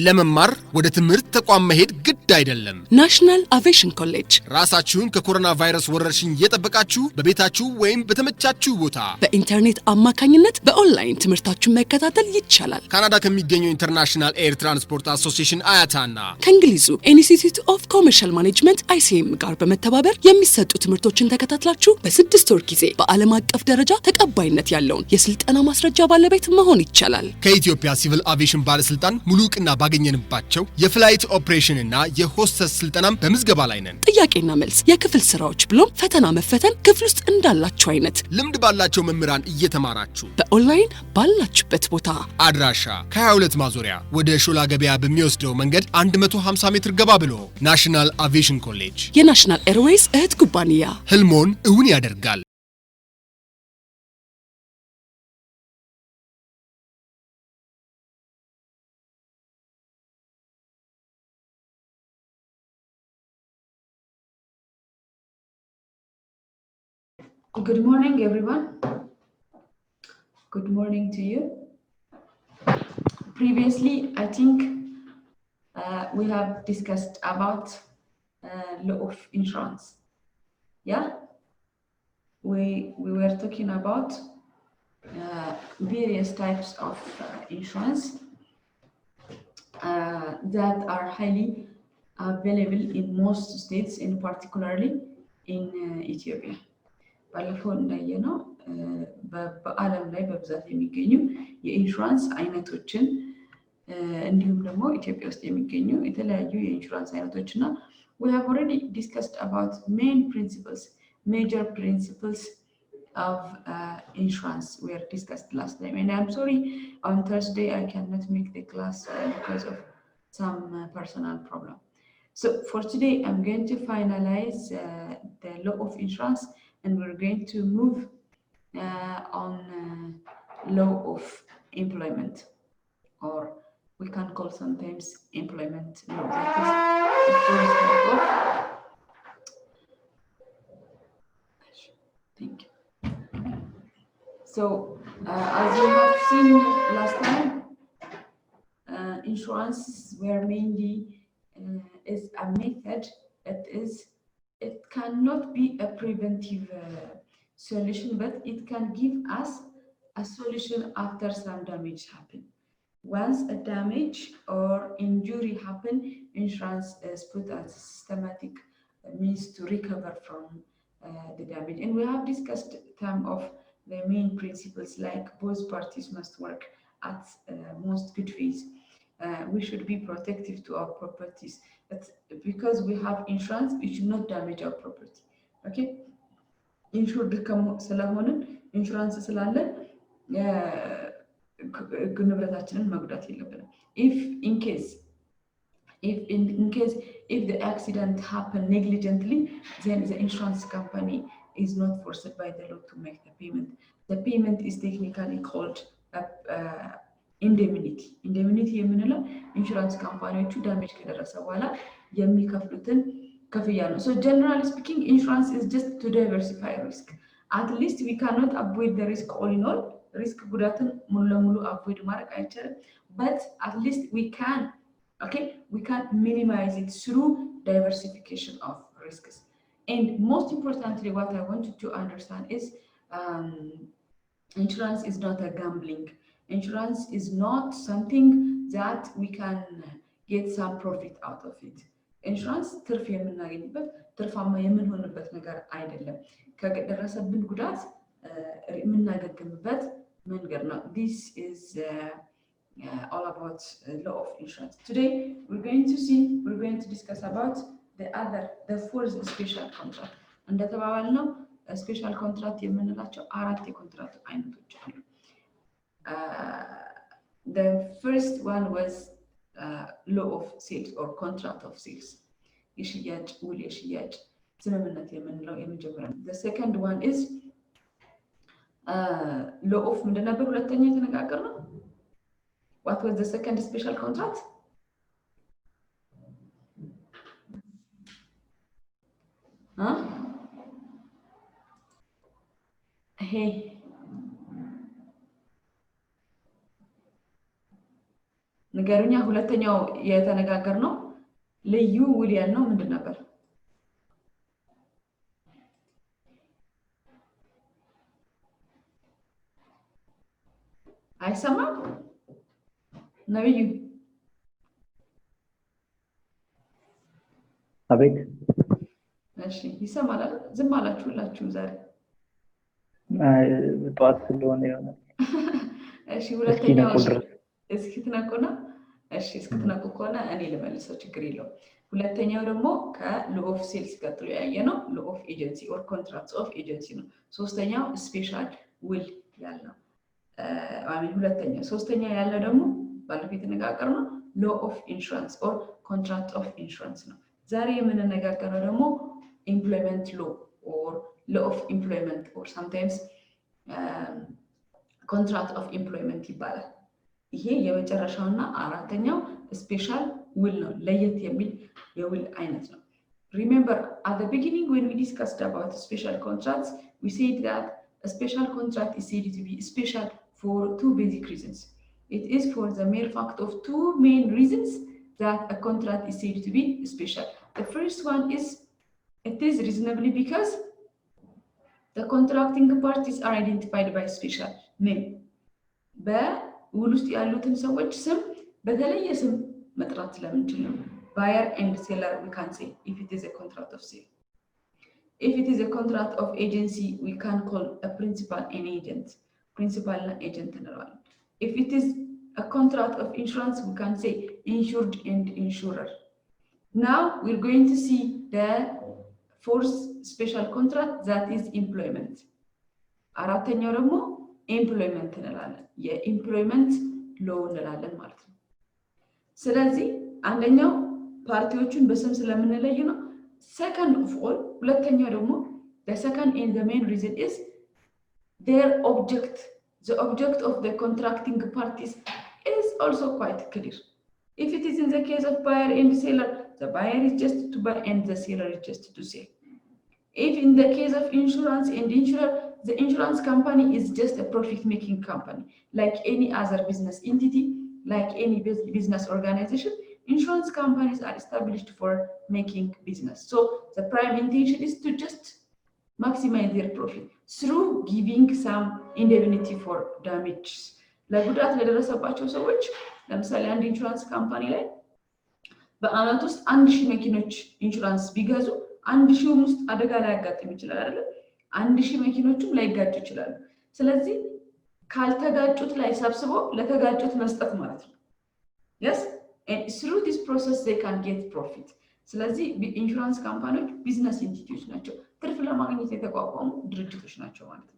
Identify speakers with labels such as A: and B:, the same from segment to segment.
A: ለመማር ወደ ትምህርት ተቋም መሄድ ግድ አይደለም።
B: ናሽናል አቪዬሽን ኮሌጅ
A: ራሳችሁን ከኮሮና ቫይረስ ወረርሽኝ እየጠበቃችሁ በቤታችሁ ወይም በተመቻችሁ ቦታ
B: በኢንተርኔት አማካኝነት በኦንላይን ትምህርታችሁን መከታተል ይቻላል።
A: ካናዳ ከሚገኘው ኢንተርናሽናል ኤር ትራንስፖርት አሶሲዬሽን አያታና
B: ከእንግሊዙ ኢንስቲትዩት ኦፍ ኮመርሻል ማኔጅመንት ICM ጋር በመተባበር የሚሰጡ ትምህርቶችን ተከታትላችሁ በ6 ወር ጊዜ በዓለም አቀፍ ደረጃ ተቀባይነት ያለውን የስልጠና ማስረጃ ባለቤት መሆን ይቻላል።
A: ከኢትዮጵያ ሲቪል አቪዬሽን ባለስልጣን ሙሉ ዕውቅና ባገኘንባቸው የፍላይት ኦፕሬሽን እና የሆስተስ ስልጠናም በምዝገባ ላይ ነን።
B: ጥያቄና መልስ፣ የክፍል ስራዎች ብሎም ፈተና መፈተን ክፍል ውስጥ እንዳላችሁ አይነት
A: ልምድ ባላቸው መምህራን እየተማራችሁ
B: በኦንላይን ባላችሁበት ቦታ
A: አድራሻ ከ22 ማዞሪያ ወደ ሾላ ገበያ በሚወስደው መንገድ 150 ሜትር ገባ ብሎ ናሽናል አቪዬሽን ኮሌጅ
B: የናሽናል ኤርዌይስ እህት ኩባንያ
A: ህልሞን እውን ያደርጋል።
C: Good morning, everyone. Good morning to you. Previously, I think we have discussed about law of insurance. Yeah, we were talking about various types of insurance that are highly available in most states, and particularly in Ethiopia. ባለፈው እንዳየነው በዓለም ላይ በብዛት የሚገኙ የኢንሹራንስ አይነቶችን እንዲሁም ደግሞ ኢትዮጵያ ውስጥ የሚገኙ የተለያዩ የኢንሹራንስ አይነቶችና we have already discussed about major principles of insurance were discussed last time, and I'm sorry on Thursday I cannot make the class because of some personal problem. So for today I'm going to finalize the law of insurance, and we're going to move on law of employment, or we can call sometimes employment law. That is the first type of. Thank you. So as you have seen last time, insurance were mainly is a method that is. It cannot be a preventive solution, but it can give us a solution after some damage happen. Once a damage or injury happen, insurance is put as systematic means to recover from the damage. And we have discussed some of the main principles, like both parties must work at most good faith. We should be protective to our properties. But because we have insurance, we should not damage our property. Okay? Insured ስለሆንን ኢንሹራንስ ስላለን ንብረታችንን መጉዳት የለብንም። If the accident happened negligently, then the insurance company is not forced by the law to make the payment. The payment is technically called ኢንዴሚኒቲ የምንለው ኢንሹራንስ ካምፓኒዎቹ ዳሜጅ ከደረሰ በኋላ የሚከፍሉትን ክፍያ ነው። So generally speaking, insurance is just to diversify risk. At least we cannot avoid the risk all in all. ሪስክ ጉዳትን ሙሉ ለሙሉ አቮይድ ማድረግ አይቻልም, but at least we can minimize it through diversification of risks. And most importantly, what I want you to understand is insurance is not a gambling. Insurance is not something that we can get some profit out of it. Insurance ትርፍ የምናገኝበት ትርፋማ የምንሆንበት ነገር አይደለም። ከደረሰብን ጉዳት የምናገግምበት መንገድ ነው። This is all about law of insurance. Today we're going to discuss about the fourth special contract. እንደተባባልነው ስፔሻል ኮንትራክት የምንላቸው አራት የኮንትራክት አይነቶች አሉ። The first one was law of sales or contract of sales. የሽያጭ ውል የሽያጭ ስምምነት የምንለው የመጀመሪያው። The second one is law of ምንድን ነበር? ሁለተኛ የተነጋገርነው what was the second special contract? Hey. ንገሩኛ። ሁለተኛው የተነጋገርነው ልዩ ውል ያልነው ምንድን ነበር? አይሰማም? ነብዩ
D: አቤት።
C: እሺ ይሰማል አይደል? ዝም አላችሁ ሁላችሁ ዛሬ።
D: ጠዋት ስለሆነ ይሆናል።
C: እሺ ሁለተኛው
D: ድረስ
C: እስኪትነቁና እሺ እስኪትነቁ ከሆነ እኔ ልመልሰው፣ ችግር የለውም። ሁለተኛው ደግሞ ከlaw of sales ቀጥሎ ያየ ነው law of agency or contracts of agency ነው። ሶስተኛው ስፔሻል ውል ያለው ሁለተኛው። ሶስተኛው ያለ ደግሞ ባለፈው የተነጋገርነው law of insurance or contract of insurance ነው። ዛሬ የምንነጋገረው ደግሞ employment law or law of employment or sometimes contract of employment ይባላል። ይሄ የመጨረሻውና አራተኛው ስፔሻል ውል ነው። ለየት የሚል የውል አይነት ነው። Remember at the beginning when we discussed about special contracts, we said that a special contract is said to be special for two basic reasons. It is for the mere fact of two main reasons that a contract is said to be special. The first one is it is reasonably because the contracting parties are identified by special name. በውል ውስጥ ያሉትን ሰዎች ስም በተለየ ስም መጥራት ስለምንችል ነው። Buyer and seller we can say if it is a contract of sale. If it is a contract of agency, we can call a principal and agent. Principal and agent እንለዋለን. If it is a contract of insurance, we can say insured and insurer. Now we're going to see the fourth special contract, that is employment. አራተኛው ደግሞ ኤምፕሎይመንት እንላለን። የኤምፕሎይመንት ሎው እንላለን ማለት ነው። ስለዚህ አንደኛው ፓርቲዎቹን በስም ስለምንለይ ነው። Second of all, ሁለተኛው ደግሞ the second and the main reason is their object. The object of the contracting parties is also quite clear. If it is in the case of buyer and seller, the buyer is just to buy and the seller is just to sell. If in the case of insurance and insurer, the insurance company is just a profit-making company, like any other business entity, like any business organization. Insurance companies are established for making business. So the prime intention is to just maximize their profit through giving some indemnity for damages. ለጉዳት ለደረሰባቸው ሰዎች ለምሳሌ አንድ ኢንሹራንስ ካምፓኒ ላይ በአመት ውስጥ 1000 መኪኖች ኢንሹራንስ ቢገዙ 1000 ውስጥ አደጋ ላይ ያጋጥም ይችላል አይደል? 1000 መኪኖችም ላይ ጋጭ ይችላል። ስለዚህ ካልተጋጩት ላይ ሰብስቦ ለተጋጩት መስጠት ማለት ነው። yes, and through this process they can get profit. ስለዚህ ኢንሹራንስ ካምፓኒዎች ቢዝነስ ኢንስቲትዩትስ ናቸው፣ ትርፍ ለማግኘት የተቋቋሙ ድርጅቶች ናቸው ማለት ነው።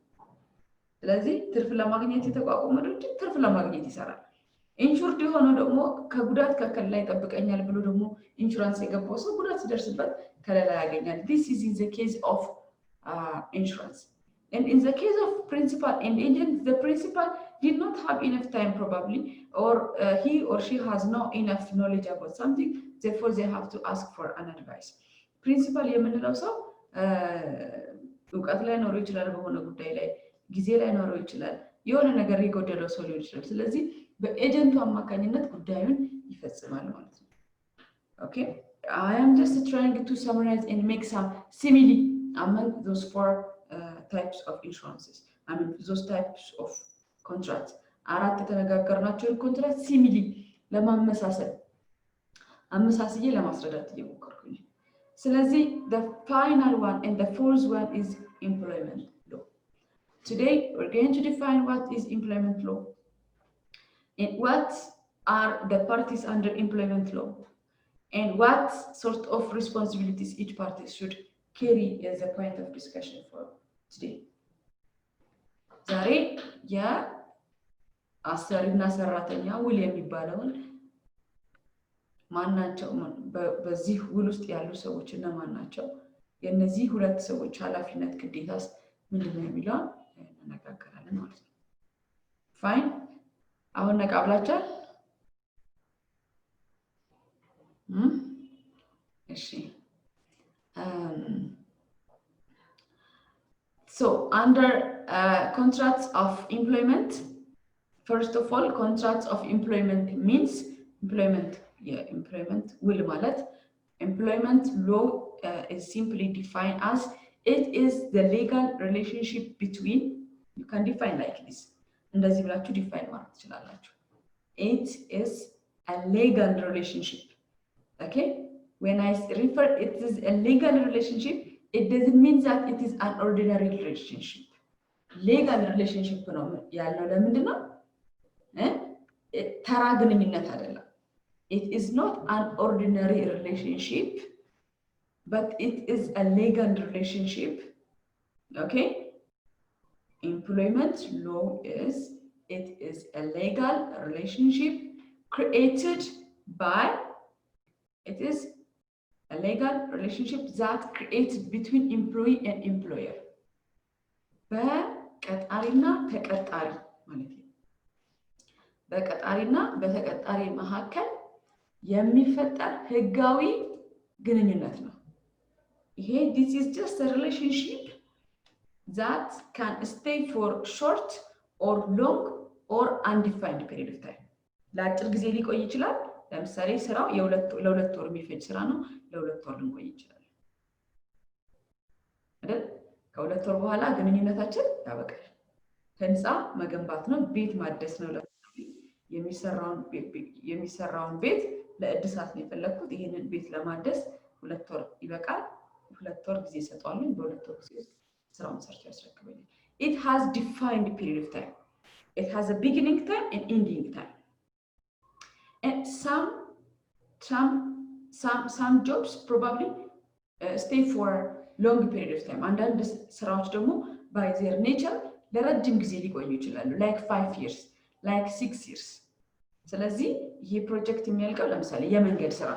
C: ስለዚህ ትርፍ ለማግኘት የተቋቋመ ድርጅት ትርፍ ለማግኘት ይሰራል። ኢንሹርድ የሆነው ደግሞ ከጉዳት ከከለላ ይጠብቀኛል ብሎ ደግሞ ኢንሹራንስ የገባው ሰው ጉዳት ሲደርስበት ከለላ ያገኛል። this is in the case of insurance. And in the case of principal and agent, the principal did not have enough time probably, or he or she has not enough knowledge about something, therefore they have to ask for an advice. Principal የምንለው ሰው እውቀት ላይ ኖሮ ይችላል፣ በሆነ ጉዳይ ላይ ጊዜ ላይ ኖሮ ይችላል፣ የሆነ ነገር የጎደለው ሰው ሊሆን ይችላል። ስለዚህ በኤጀንቱ አማካኝነት ጉዳዩን ይፈጽማል ማለት ነው። Okay, I am just trying to summarize and make some simile among those four types of insurances. I mean those types of contracts. አራት የተነጋገርናቸውን ኮንትራክት ሲሚሊ ለማመሳሰል አመሳስዬ ለማስረዳት እየሞከርኩኝ። ስለዚህ the final one and the fourth one is employment law. Today we're going to define what is employment law and what are the parties under employment law and what sort of responsibilities each party should carry as a point of discussion for today. ዛሬ የአሰሪና ሰራተኛ ውል የሚባለውን ማናቸው በዚህ ውል ውስጥ ያሉ ሰዎች እና ማናቸው የነዚህ ሁለት ሰዎች ኃላፊነት ግዴታስ ምንድነው የሚለውን እንነጋገራለን ማለት ነው። ፋይን አሁን ነቃብላቻል። እሺ So under contracts of employment, first of all, contracts of employment means employment will ማለት employment law is simply defined as it is the legal relationship between, you can define like this, እንደዚህ ብላችሁ define ማድረግ ትችላላችሁ. It is a legal relationship. Okay, when I refer it is a legal relationship, it doesn't mean that it is an ordinary relationship. Legal relationship ነው ያለው ለምንድን ነው ተራ ግንኙነት አይደለም. It is not an ordinary relationship, but it is a legal relationship. Okay, employment law is, it is a legal relationship created by, it is a legal relationship that created between employee and employer. በቀጣሪና ተቀጣሪ ማለት ነው። በቀጣሪና በተቀጣሪ መካከል የሚፈጠር ህጋዊ ግንኙነት ነው። ይሄ this is just a relationship that can stay for short or long or undefined period of time. ለአጭር ጊዜ ሊቆይ ይችላል። ለምሳሌ ስራው ለሁለት ወር የሚፈጅ ስራ ነው፣ ለሁለት ወር ሊቆይ ይችላል አይደል? ከሁለት ወር በኋላ ግንኙነታችን ያበቃል። ህንፃ መገንባት ነው፣ ቤት ማደስ ነው። የሚሰራውን ቤት ለእድሳት ነው የፈለኩት። ይሄንን ቤት ለማደስ ሁለት ወር ይበቃል። ሁለት ወር ጊዜ ሰጣለሁ። በሁለት ወር ጊዜ ስራውን ሰርቶ ያስረክበኛል። It has defined period of time. It has a beginning time and ending time. And some jobs probably stay for long period of time. አንዳንድ ስራዎች ደግሞ by their nature ለረጅም ጊዜ ሊቆዩ ይችላሉ። like 5 years, like 6 years. ስለዚህ ይሄ ፕሮጀክት የሚያልቀው ለምሳሌ የመንገድ ስራ፣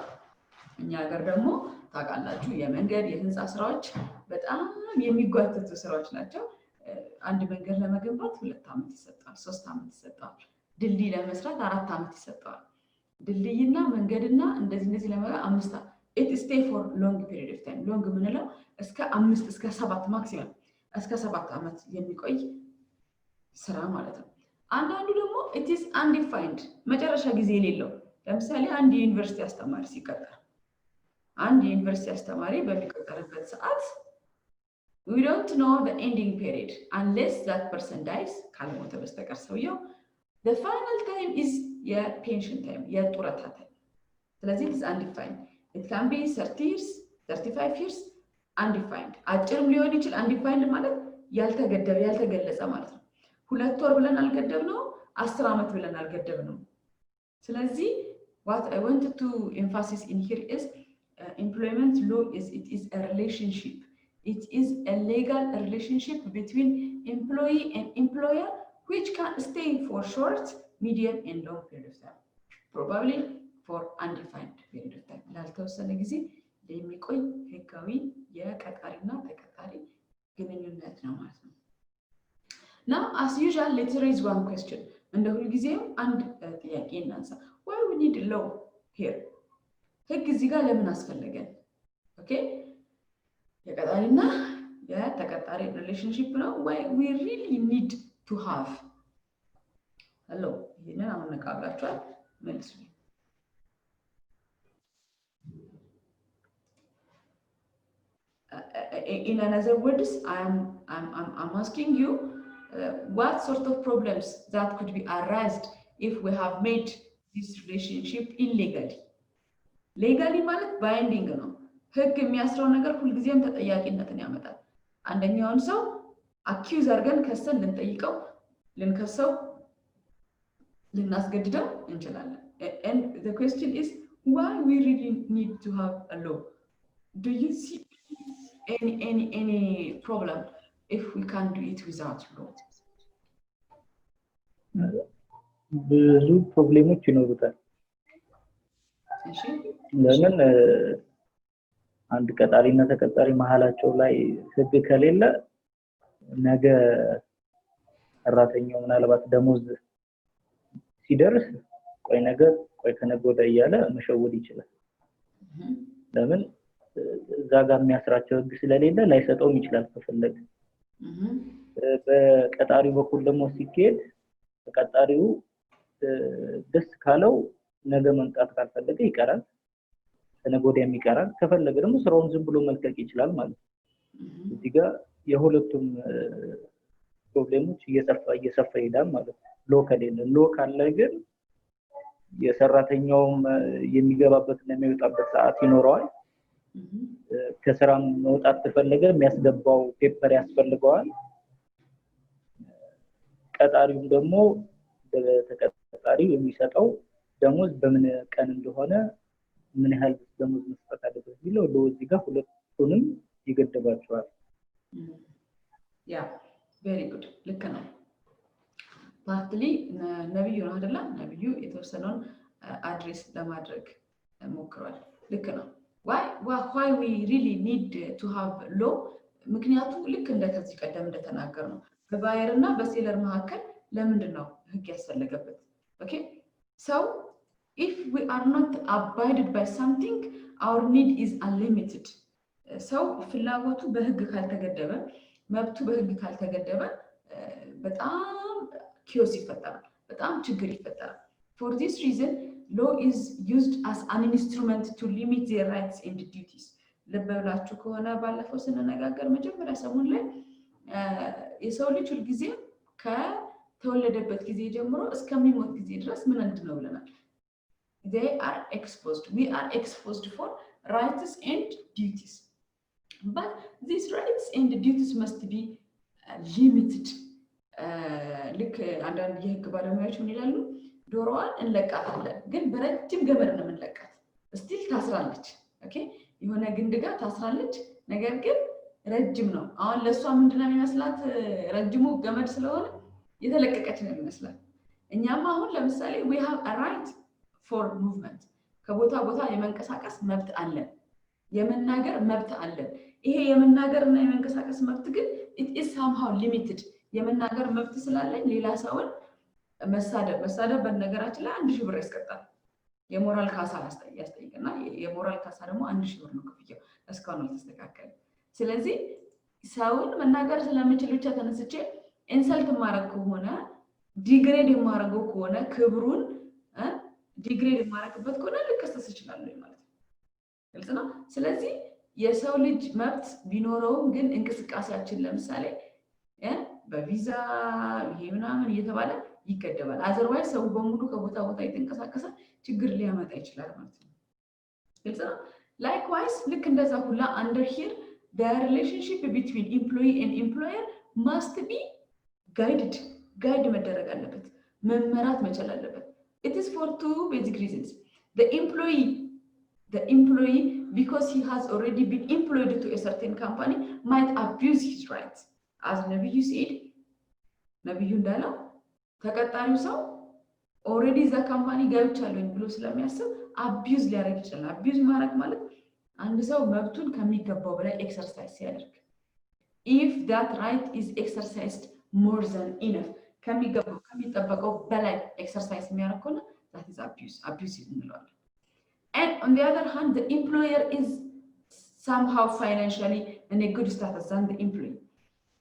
C: እኛ ሀገር ደግሞ ታውቃላችሁ የመንገድ የህንፃ ስራዎች በጣም የሚጓተቱ ስራዎች ናቸው። አንድ መንገድ ለመገንባት 2 ዓመት ይሰጣል፣ 3 ዓመት ይሰጣል። ድልድይ ለመስራት 4 ዓመት ይሰጣል። ድልድይና መንገድና እንደዚህ ለማድረግ 5 ዓመት it stay for long period of time. long ምንለው እስከ 5 እስከ 7 ማክሲመም እስከ 7 ዓመት የሚቆይ ስራ ማለት ነው። አንዳንዱ ደግሞ it is undefined መጨረሻ ጊዜ የሌለው። ለምሳሌ አንድ ዩኒቨርሲቲ አስተማሪ ሲቀጠር፣ አንድ ዩኒቨርሲቲ አስተማሪ በሚቀጠርበት ሰዓት we don't know the ending period unless that person dies ካልሞተ በስተቀር ሰውየው the final time is የፔንሽን ታይም የጡረታ ታይም። ስለዚህ it is undefined. it can be 30 years 35 years undefined. አጭርም ሊሆን ይችላል። undefined ማለት ያልተገደበ ያልተገለጸ ማለት ነው። 2 ወር ብለን አልገደብነው፣ 10 ዓመት ብለን አልገደብነው። ስለዚህ what I wanted to emphasize in here is employment law is, it is a relationship. It is a legal relationship between employee and employer which can stay for short, medium and long period of time. Probably for undefined period of time. ላልተወሰነ ጊዜ የሚቆይ ህጋዊ የቀጣሪና ተቀጣሪ ግንኙነት ነው ማለት ነው። Now as usual let's raise one question. እንደ ሁሉ ጊዜው አንድ ጥያቄ እናንሳ። Why we need law here? ህግ እዚህ ጋር ለምን አስፈለገን? ኦኬ የቀጣሪና የተቀጣሪ ሪሌሽንሺፕ ነው። Why we really need to have hello ይሄንን አሁን ነቃብላችኋል መልሱ። In another words, I'm asking you what sort of problems that could be arised if we have made this relationship illegally. Legally ማለት ባይንዲንግ ነው። ህግ የሚያስረው ነገር ሁልጊዜም ተጠያቂነትን ያመጣል። አንደኛውን ሰው አኪዩዝ አድርገን ከሰን ልንከሰው ልናስገድደው እንችላለን። And the question is why we really need to have a law? Do you see any problem if we can't do it without law?
D: ብዙ ፕሮብሌሞች ይኖሩታል። ለምን አንድ ቀጣሪና ተቀጣሪ መሃላቸው ላይ ህግ ከሌለ ነገ ሰራተኛው ምናልባት ደሞዝ ሲደርስ ቆይ ከነገ ወዲያ እያለ መሸወድ ይችላል። ለምን እዛ ጋር የሚያስራቸው ህግ ስለሌለ ላይሰጠውም ይችላል ከፈለገ። በቀጣሪው በኩል ደግሞ ሲኬድ ተቀጣሪው ደስ ካለው ነገ መምጣት ካልፈለገ ይቀራል ከነገ ወዲያም ይቀራል ከፈለገ ደግሞ ስራውን ዝም ብሎ መልቀቅ ይችላል ማለት ነው እዚህ ጋር የሁለቱም ፕሮብሌሞች እየሰፋ ይሄዳል ማለት ነው ሎ ከሌለ ሎ ካለ ግን የሰራተኛውም የሚገባበትና የሚወጣበት ሰዓት ይኖረዋል ከስራም መውጣት ተፈለገ የሚያስገባው ፔፐር ያስፈልገዋል ቀጣሪውም ደግሞ በተቀጣሪው የሚሰጠው ደሞዝ በምን ቀን እንደሆነ ምን ያህል ደሞዝ መስጠት አለበት ቢለው ለዚህ ጋር ሁለቱንም ይገደባቸዋል
C: ያ ቬሪ ጉድ ልክ ነው ፓርትሊ ነብዩ ነው አይደለ ነብዩ የተወሰነውን አድሬስ ለማድረግ ሞክሯል ልክ ነው why we really need to have law ምክንያቱ ልክ እንደዚህ ቀደም እንደተናገር ነው በባየር እና በሴለር መካከል ለምንድን ነው ህግ ያስፈልገበት okay so if we are not abided by something our need is unlimited ሰው ፍላጎቱ በህግ ካልተገደበ መብቱ በህግ ካልተገደበ በጣም ኪዮስ ይፈጠራል በጣም ችግር ይፈጠራል for this reason law is used as an instrument to limit their rights and duties ለበላችሁ ከሆነ ባለፈው ስንነጋገር መጀመሪያ ሰሞን ላይ የሰው ልጅ ሁሉ ጊዜ ከተወለደበት ጊዜ ጀምሮ እስከሚሞት ጊዜ ድረስ ምን እንደሆነ ብለናል they are exposed we are exposed for rights and duties but these rights and duties must be limited ልክ አንዳንድ የህግ ባለሙያዎች ምን ይላሉ ዶሮዋን እንለቃታለን ግን በረጅም ገመድ ነው የምንለቃት ስቲል ታስራለች ኦኬ የሆነ ግንድ ጋር ታስራለች ነገር ግን ረጅም ነው አሁን ለሷ ምንድነው የሚመስላት ረጅሙ ገመድ ስለሆነ የተለቀቀች ነው የሚመስላት እኛማ አሁን ለምሳሌ we have a right for movement ከቦታ ቦታ የመንቀሳቀስ መብት አለን የመናገር መብት አለን ይሄ የመናገርና የመንቀሳቀስ መብት ግን it is somehow limited የመናገር መብት ስላለኝ ሌላ ሰውን መሳደብ በነገራችን ላይ 1000 ብር ያስቀጣል የሞራል ካሳ ያስጠይቅና የሞራል ካሳ ደግሞ 1000 ብር ነው ክፍያው እስካሁን አልተስተካከለ ስለዚህ ሰውን መናገር ስለምችል ብቻ ተነስቼ ኢንሰልት ማድረግ ከሆነ ዲግሬድ የማደርገው ከሆነ ክብሩን ዲግሬድ የማደርግበት ከሆነ ልከሰስ ይችላል ማለት ነው ግልጽ ነው ስለዚህ የሰው ልጅ መብት ቢኖረውም ግን እንቅስቃሴያችን ለምሳሌ በቪዛ ይሄ ምናምን እየተባለ ይገደባል otherwise ሰው በሙሉ ከቦታ ቦታ የተንቀሳቀሰ ችግር ሊያመጣ ይችላል ማለት ነው ግልጽ ነው likewise ልክ እንደዛ ሁላ under here the relationship between employee and employer must be guide መደረግ አለበት መመራት መቻል አለበት it is for two basic reasons the employee because he has already been employed to a certain company might abuse his rights as ነብዩ said ነብዩ እንዳለው ተቀጣሪው ሰው ኦሬዲ ዛ ካምፓኒ ገብቻለሁ ብሎ ስለሚያስብ አቢዩዝ ሊያደርግ ይችላል አቢዩዝ ማድረግ ማለት አንድ ሰው መብቱን ከሚገባው በላይ ኤክሰርሳይዝ ሲያደርግ if that right is exercised more than enough ከሚጠበቀው በላይ ኤክሰርሳይዝ የሚያደርግ ከሆነ that is abuse እንለዋለን and on the other hand the employer is somehow financially in a good status than the employee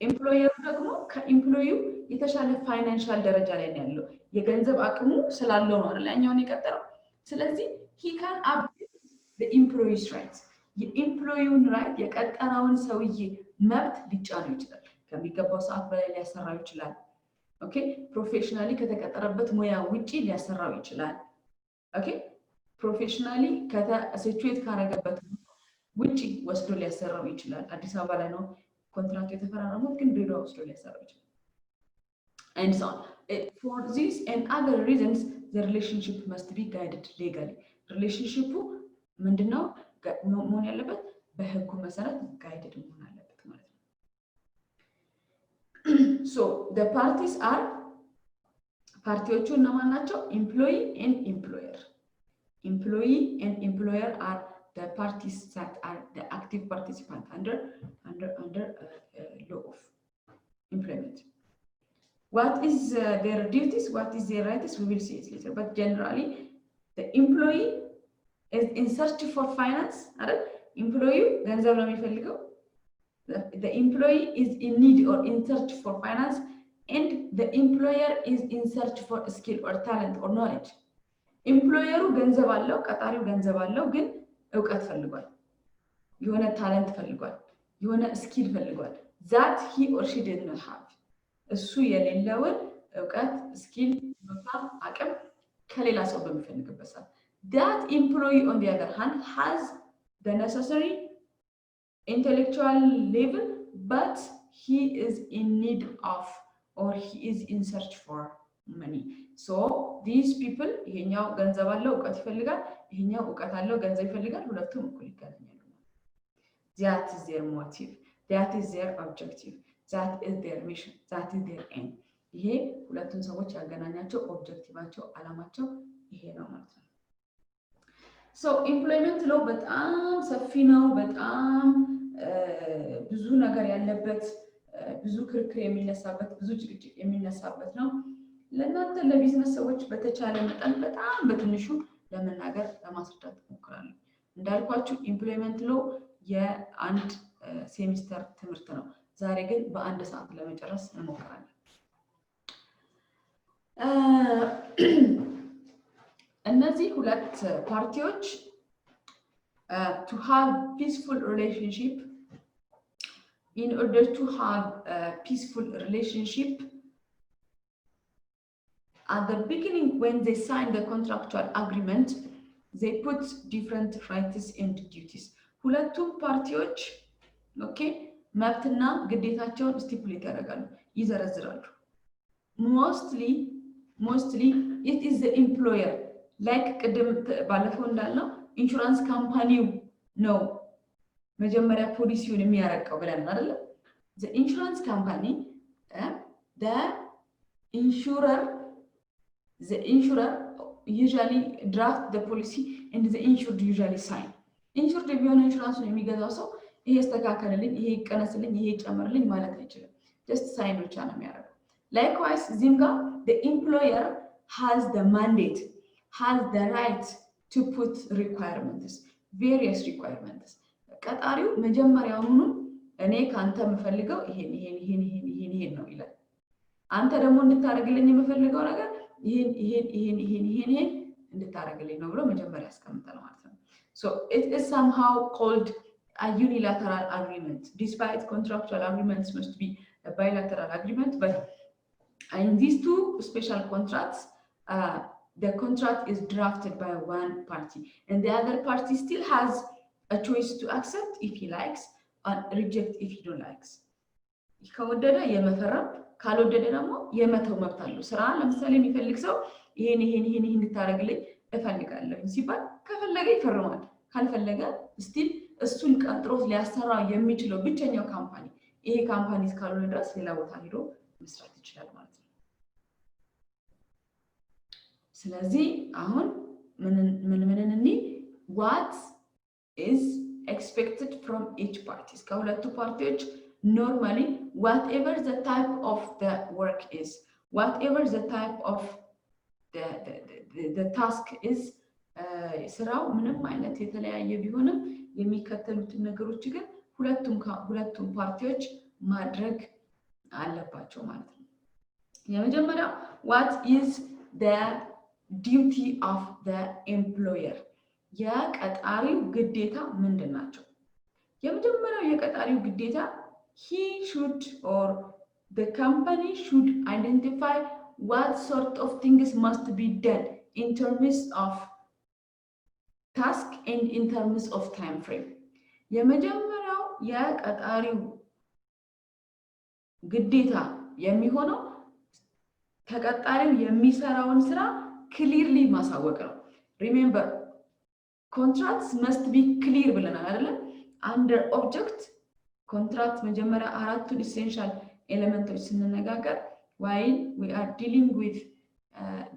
C: employer ደግሞ ከኤምፕሎይው የተሻለ ፋይናንሻል ደረጃ ላይ ነው ያለው የገንዘብ አቅሙ ስላለው ነው አይደል ያኛውን የቀጠረው ስለዚህ he can abuse the employee's rights የኤምፕሎይውን ራይት የቀጠረውን ሰውዬ መብት ሊጫነው ይችላል ከሚገባው ሰዓት በላይ ሊያሰራው ይችላል ኦኬ ፕሮፌሽናሊ ከተቀጠረበት ሙያ ውጪ ሊያሰራው ይችላል ኦኬ ፕሮፌሽናሊ ሲቹዌት ካረገበት ውጪ ወስዶ ሊያሰራው ይችላል አዲስ አበባ ላይ ነው ኮንትራክት የተፈራረሙት ግን ድሬዳዋ ወስዶ ሊያሰራው ይችላል and so on for these and other reasons the relationship must be guided legally relationship ምንድነው መሆን ያለበት በህጉ መሰረት ጋይድድ መሆን አለበት ማለት ነው so the parties are ፓርቲዎቹ እነማን ናቸው employee and employer are the parties that are the active participant under law of employment what is their duties what is their rights we will see it later but generally the employee is in search for finance employee ገንዘብ ነው የሚፈልገው the employee is in need or in search for finance and the employer is in search for skill or talent or knowledge ኤምፕሎየሩ ገንዘብ አለው፣ ቀጣሪው ገንዘብ አለው፣ ግን እውቀት ፈልጓል፣ የሆነ ታለንት ፈልጓል፣ የሆነ ስኪል ፈልጓል that he or she did not have እሱ የሌለውን እውቀት ስኪል አቅም ከሌላ ሰው በሚፈልግበት ሰዓት that employee on the other hand has the necessary intellectual level but he is in need of or he is in search for money so these people ይሄኛው ገንዘብ አለው እውቀት ይፈልጋል ይሄኛው እውቀት አለው ገንዘብ ይፈልጋል ሁለቱም እኩል ይገናኛሉ that is their motive that is their objective that is their mission that is their aim ይሄ ሁለቱም ሰዎች ያገናኛቸው ኦብጀክቲቫቸው አላማቸው ይሄ ነው ማለት ነው so employment law በጣም ሰፊ ነው በጣም ብዙ ነገር ያለበት ብዙ ክርክር የሚነሳበት ብዙ ጭቅጭቅ የሚነሳበት ነው ለእናንተ ለቢዝነስ ሰዎች በተቻለ መጠን በጣም በትንሹ ለመናገር ለማስረዳት እሞክራለሁ እንዳልኳችሁ employment law የአንድ ሴሚስተር ትምህርት ነው ዛሬ ግን በአንድ ሰዓት ለመጨረስ እንሞክራለን እነዚህ ሁለት ፓርቲዎች to have peaceful relationship in order to have a peaceful relationship at the beginning when they sign the contractual agreement they put different rights and duties ሁለቱም ፓርቲዎች ኦኬ መብትና ግዴታቸውን ስቲፑሌት ያደርጋሉ ይዘረዝራሉ mostly it is the employer like ቅድም ባለፈው እንዳልነው ኢንሹራንስ ካምፓኒው ነው መጀመሪያ ፖሊሲውን የሚያረቀው ብለን አይደል the insurance company the insurer usually draft the policy and the insured usually sign insured ቢሆን ኢንሹራንሱን የሚገዛው ሰው ይሄ ተካከለልኝ ይሄ ይቀነስልኝ ይሄ ይጨመርልኝ ማለት አይችልም just sign ብቻ ነው የሚያደርገው likewise ዚምጋ the employer has the mandate has the right to put requirements various requirements ቀጣሪው መጀመሪያውኑ እኔ ካንተ የምፈልገው ይሄን ነው ይላል አንተ ደግሞ እንድታረግልኝ የምፈልገው ነገር ይሄን እንድታረግልኝ ነው ብሎ መጀመሪያ ያስቀምጣል ማለት ነው so it is somehow called a unilateral agreement despite contractual agreements must be a bilateral agreement but in these two special contracts the contract is drafted by one party and the other party still has a choice to accept if he likes and reject if he don't likes ከወደደ የመፈረም ካልወደደ ደግሞ የመተው መብት አለው ስራ ለምሳሌ የሚፈልግ ሰው ይሄን እንድታረግልኝ እፈልጋለሁ ሲባል ከፈለገ ይፈርማል ካልፈለገ ስቲል እሱን ቀጥሮት ሊያሰራው የሚችለው ብቸኛው ካምፓኒ ይሄ ካምፓኒ እስካልሆነ ድረስ ሌላ ቦታ ሄዶ መስራት ይችላል ማለት ነው ስለዚህ አሁን ምን what is expected from each party ከሁለቱ ፓርቲዎች normally whatever the type of the work is whatever the type of the task is ስራው ምንም አይነት የተለያየ ቢሆንም የሚከተሉት ነገሮች ግን ሁለቱም ፓርቲዎች ማድረግ አለባቸው ማለት ነው የመጀመሪያው what is the duty of the employer የቀጣሪው ግዴታ ምንድናቸው የመጀመሪያው የቀጣሪው ግዴታ he should or the company should identify what sort of things must be done in terms of task and in terms of time frame የመጀመሪያው የቀጣሪው ግዴታ የሚሆነው ተቀጣሪው የሚሰራውን ስራ clearly ማሳወቅ ነው remember contracts must be clear ብለናል አይደል under object contract መጀመሪያ አራቱን essential elements ስንነጋገር while we are dealing with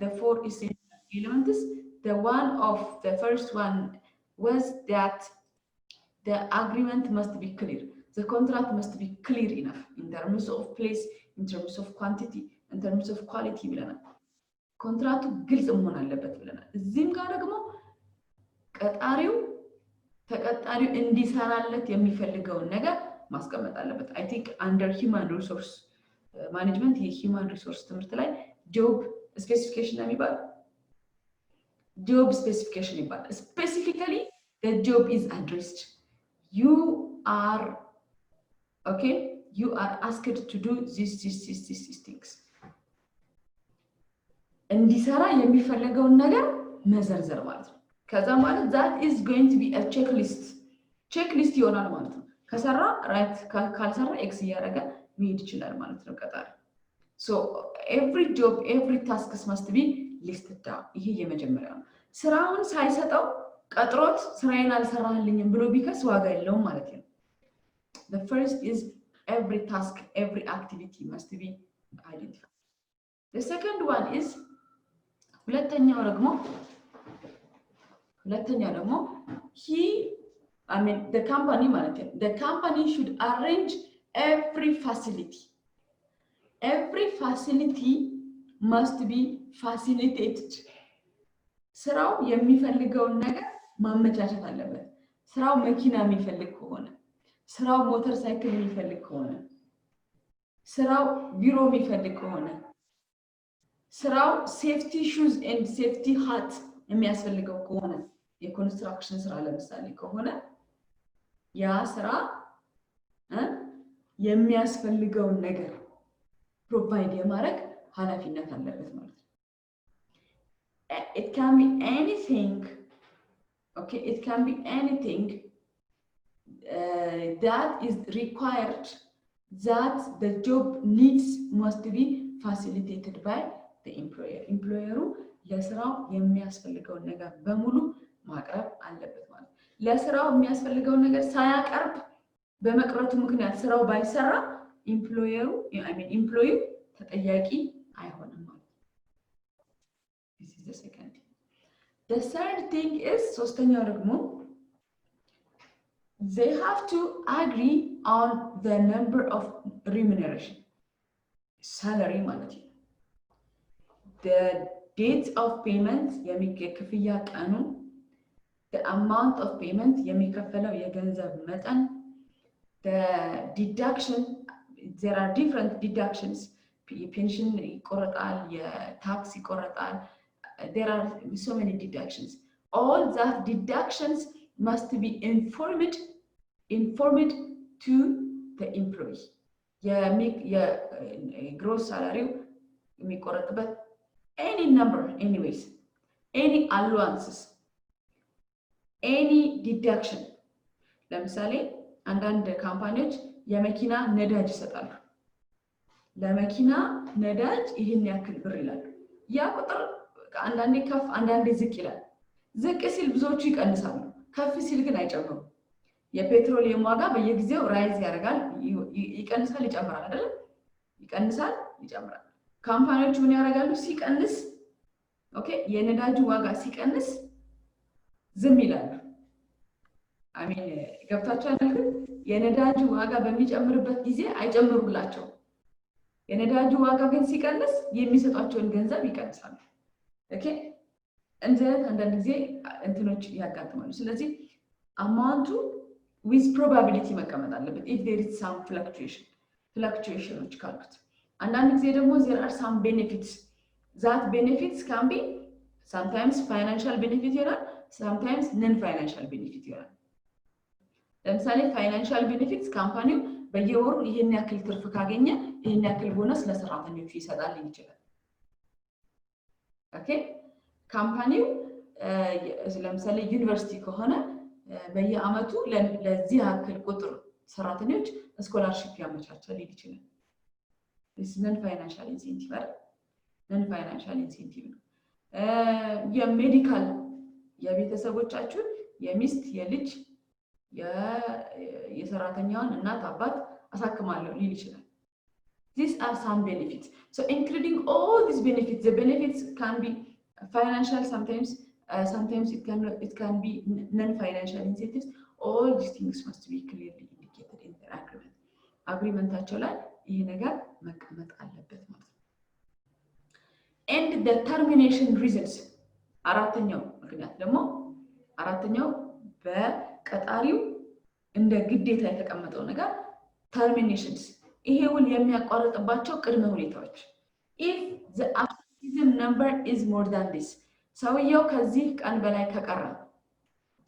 C: the four essential elements the one of the first one was that the agreement must be clear the contract must be clear enough in terms of place in terms of quantity in terms of quality ብለናል ኮንትራቱ ግልጽ መሆን አለበት ብለናል እዚህም ጋር ደግሞ ተቀጣሪው እንዲሰራለት የሚፈልገው ነገር ማስቀመጥ አለበት I think under human resource management human resource ትምህርት ላይ job specification የሚባል job specification ይባላል። Specifically the job is addressed. You are asked to do these things. እንዲሰራ የሚፈልገውን ነገር መዘርዘር ማለት ነው። ከዛ ማለት that is going to be a checklist ይሆናል ማለት ነው። ከሰራ ራይት ካልሰራ ኤክስ እያደረገ መሄድ ይችላል ማለት ነው ቀጣሪ። So every job, every tasks must be listed down. ይሄ የመጀመሪያው ነው። ስራውን ሳይሰጠው ቀጥሮት ስራዬን አልሰራህልኝም ብሎ ቢከስ ዋጋ የለውም ማለት ነው። The first is every task, every activity must be identified. The second one is ሁለተኛው ደግሞ the company ማለት ነው። The company should arrange every facility. Every facility must be facilitated. ስራው የሚፈልገውን ነገር ማመቻቸት አለበት። ስራው መኪና የሚፈልግ ከሆነ፣ ስራው ሞተር ሳይክል የሚፈልግ ከሆነ፣ ስራው ቢሮ የሚፈልግ ከሆነ፣ ስራው ሴፍቲ ሹዝ ኤንድ ሴፍቲ ሃት የሚያስፈልገው ከሆነ፣ የኮንስትራክሽን ስራ ለምሳሌ ከሆነ ያ ስራ የሚያስፈልገውን ነገር ፕሮቫይድ የማድረግ ኃላፊነት አለበት ማለት ነው። It can be anything, okay? It can be anything that is required, that the job needs must be facilitated by the employer. Employer ለስራው የሚያስፈልገውን ነገር በሙሉ ማቅረብ አለበት ማለት ነው። ለስራው የሚያስፈልገውን ነገር ሳያቀርብ በመቅረቱ ምክንያት ስራው ባይሰራ employee ተጠያቂ አይሆንም ማለት ነው። This is the second thing. The third thing is ሶስተኛው ደግሞ they have to agree on the number of remuneration, salary ማለት ነው። The date of payment የክፍያ ቀኑ፣ the amount of payment የሚከፈለው የገንዘብ መጠን፣ the deduction, there are different deductions. Pension ይቆረጣል፣ የታክስ ይቆረጣል. There are so many deductions. All that deductions must be informed to the employee. Gross salary የሚቆረጥበት any number, anyways, any allowances, any deduction. ለምሳሌ አንዳንድ ካምፓኒዎች የመኪና ነዳጅ ይሰጣሉ። ለመኪና ነዳጅ ይሄን ያክል ብር ይላሉ። ያ ቁጥር አንዳንዴ ከፍ አንዳንዴ ዝቅ ይላል። ዝቅ ሲል ብዙዎቹ ይቀንሳሉ፣ ከፍ ሲል ግን አይጨምሩም። የፔትሮሊየም ዋጋ በየጊዜው ራይዝ ያደርጋል፣ ይቀንሳል፣ ይጨምራል አይደል? ይቀንሳል፣ ይጨምራል። ካምፓኒዎቹ ምን ያደርጋሉ? ሲቀንስ የነዳጁ ዋጋ ሲቀንስ ዝም ይላሉ። ገብታችኋል? የነዳጁ ዋጋ በሚጨምርበት ጊዜ አይጨምሩላቸው። የነዳጁ ዋጋ ግን ሲቀንስ የሚሰጧቸውን ገንዘብ ይቀንሳሉ። እንደዚህ አንዳንድ ጊዜ እንትኖች ያጋጥማሉ። ስለዚህ አማውንቱ with probability መቀመጥ አለበት if there is some fluctuations ካሉት። አንዳንድ ጊዜ ደግሞ there are some benefits, that benefits can be sometimes financial benefit ይሆናል፣ sometimes non financial benefit ይሆናል። ለምሳሌ ፋይናንሻል ቤኔፊትስ ካምፓኒው በየወሩ ይሄን ያክል ትርፍ ካገኘ ይሄን ያክል ቦነስ ለሰራተኞቹ ይሰጣል ይችላል። ካምፓኒው ለምሳሌ ዩኒቨርሲቲ ከሆነ በየአመቱ ለዚህ ያክል ቁጥር ሰራተኞች ስኮላርሺፕ ያመቻቻል ይችላል። this non financial incentive ነው። የሜዲካል የቤተሰቦቻችሁን የሚስት የልጅ የሰራተኛውን እናት አባት አሳክማለሁ ሊል ይችላል። These are some benefits. So including all these benefits, the benefits can be financial, sometimes it can be non-financial incentives. All these things must be clearly indicated in their agreement. Agreementaቸው ላይ ይሄ ነገር መቀመጥ አለበት ማለት ነው። And the termination reasons, አራተኛው ምክንያት ደግሞ በቀጣሪው እንደ ግዴታ የተቀመጠው ነገር terminations፣ ይሄ ውል የሚያቋርጥባቸው ቅድመ ሁኔታዎች። if the absenteeism number is more than this፣ ሰውየው ከዚህ ቀን በላይ ከቀረ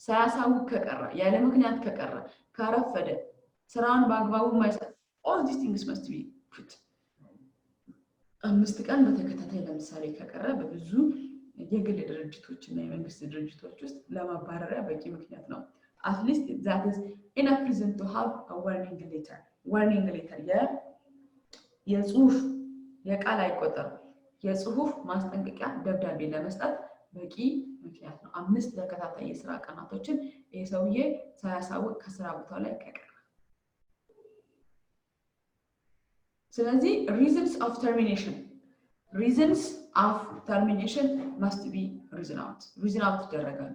C: ሳያሳውቅ ከቀረ ያለ ምክንያት ከቀረ ካረፈደ ስራውን በአግባቡ ማይሰራ all these things must be put 5 ቀን በተከታታይ ለምሳሌ ከቀረ በብዙ የግል ድርጅቶች እና የመንግስት ድርጅቶች ውስጥ ለማባረሪያ በቂ ምክንያት ነው at least that is enough reason to have a warning letter የጽሁፍ የቃል አይቆጠር የጽሁፍ ማስጠንቀቂያ ደብዳቤ ለመስጠት በቂ ምክንያት ነው 5 ተከታታይ የሥራ ቀናቶችን የሰውዬ ሳያሳውቅ ከሥራ ቦታው ላይ ከቀረ ስለዚህ reasons of termination must be reason out ይደረጋሉ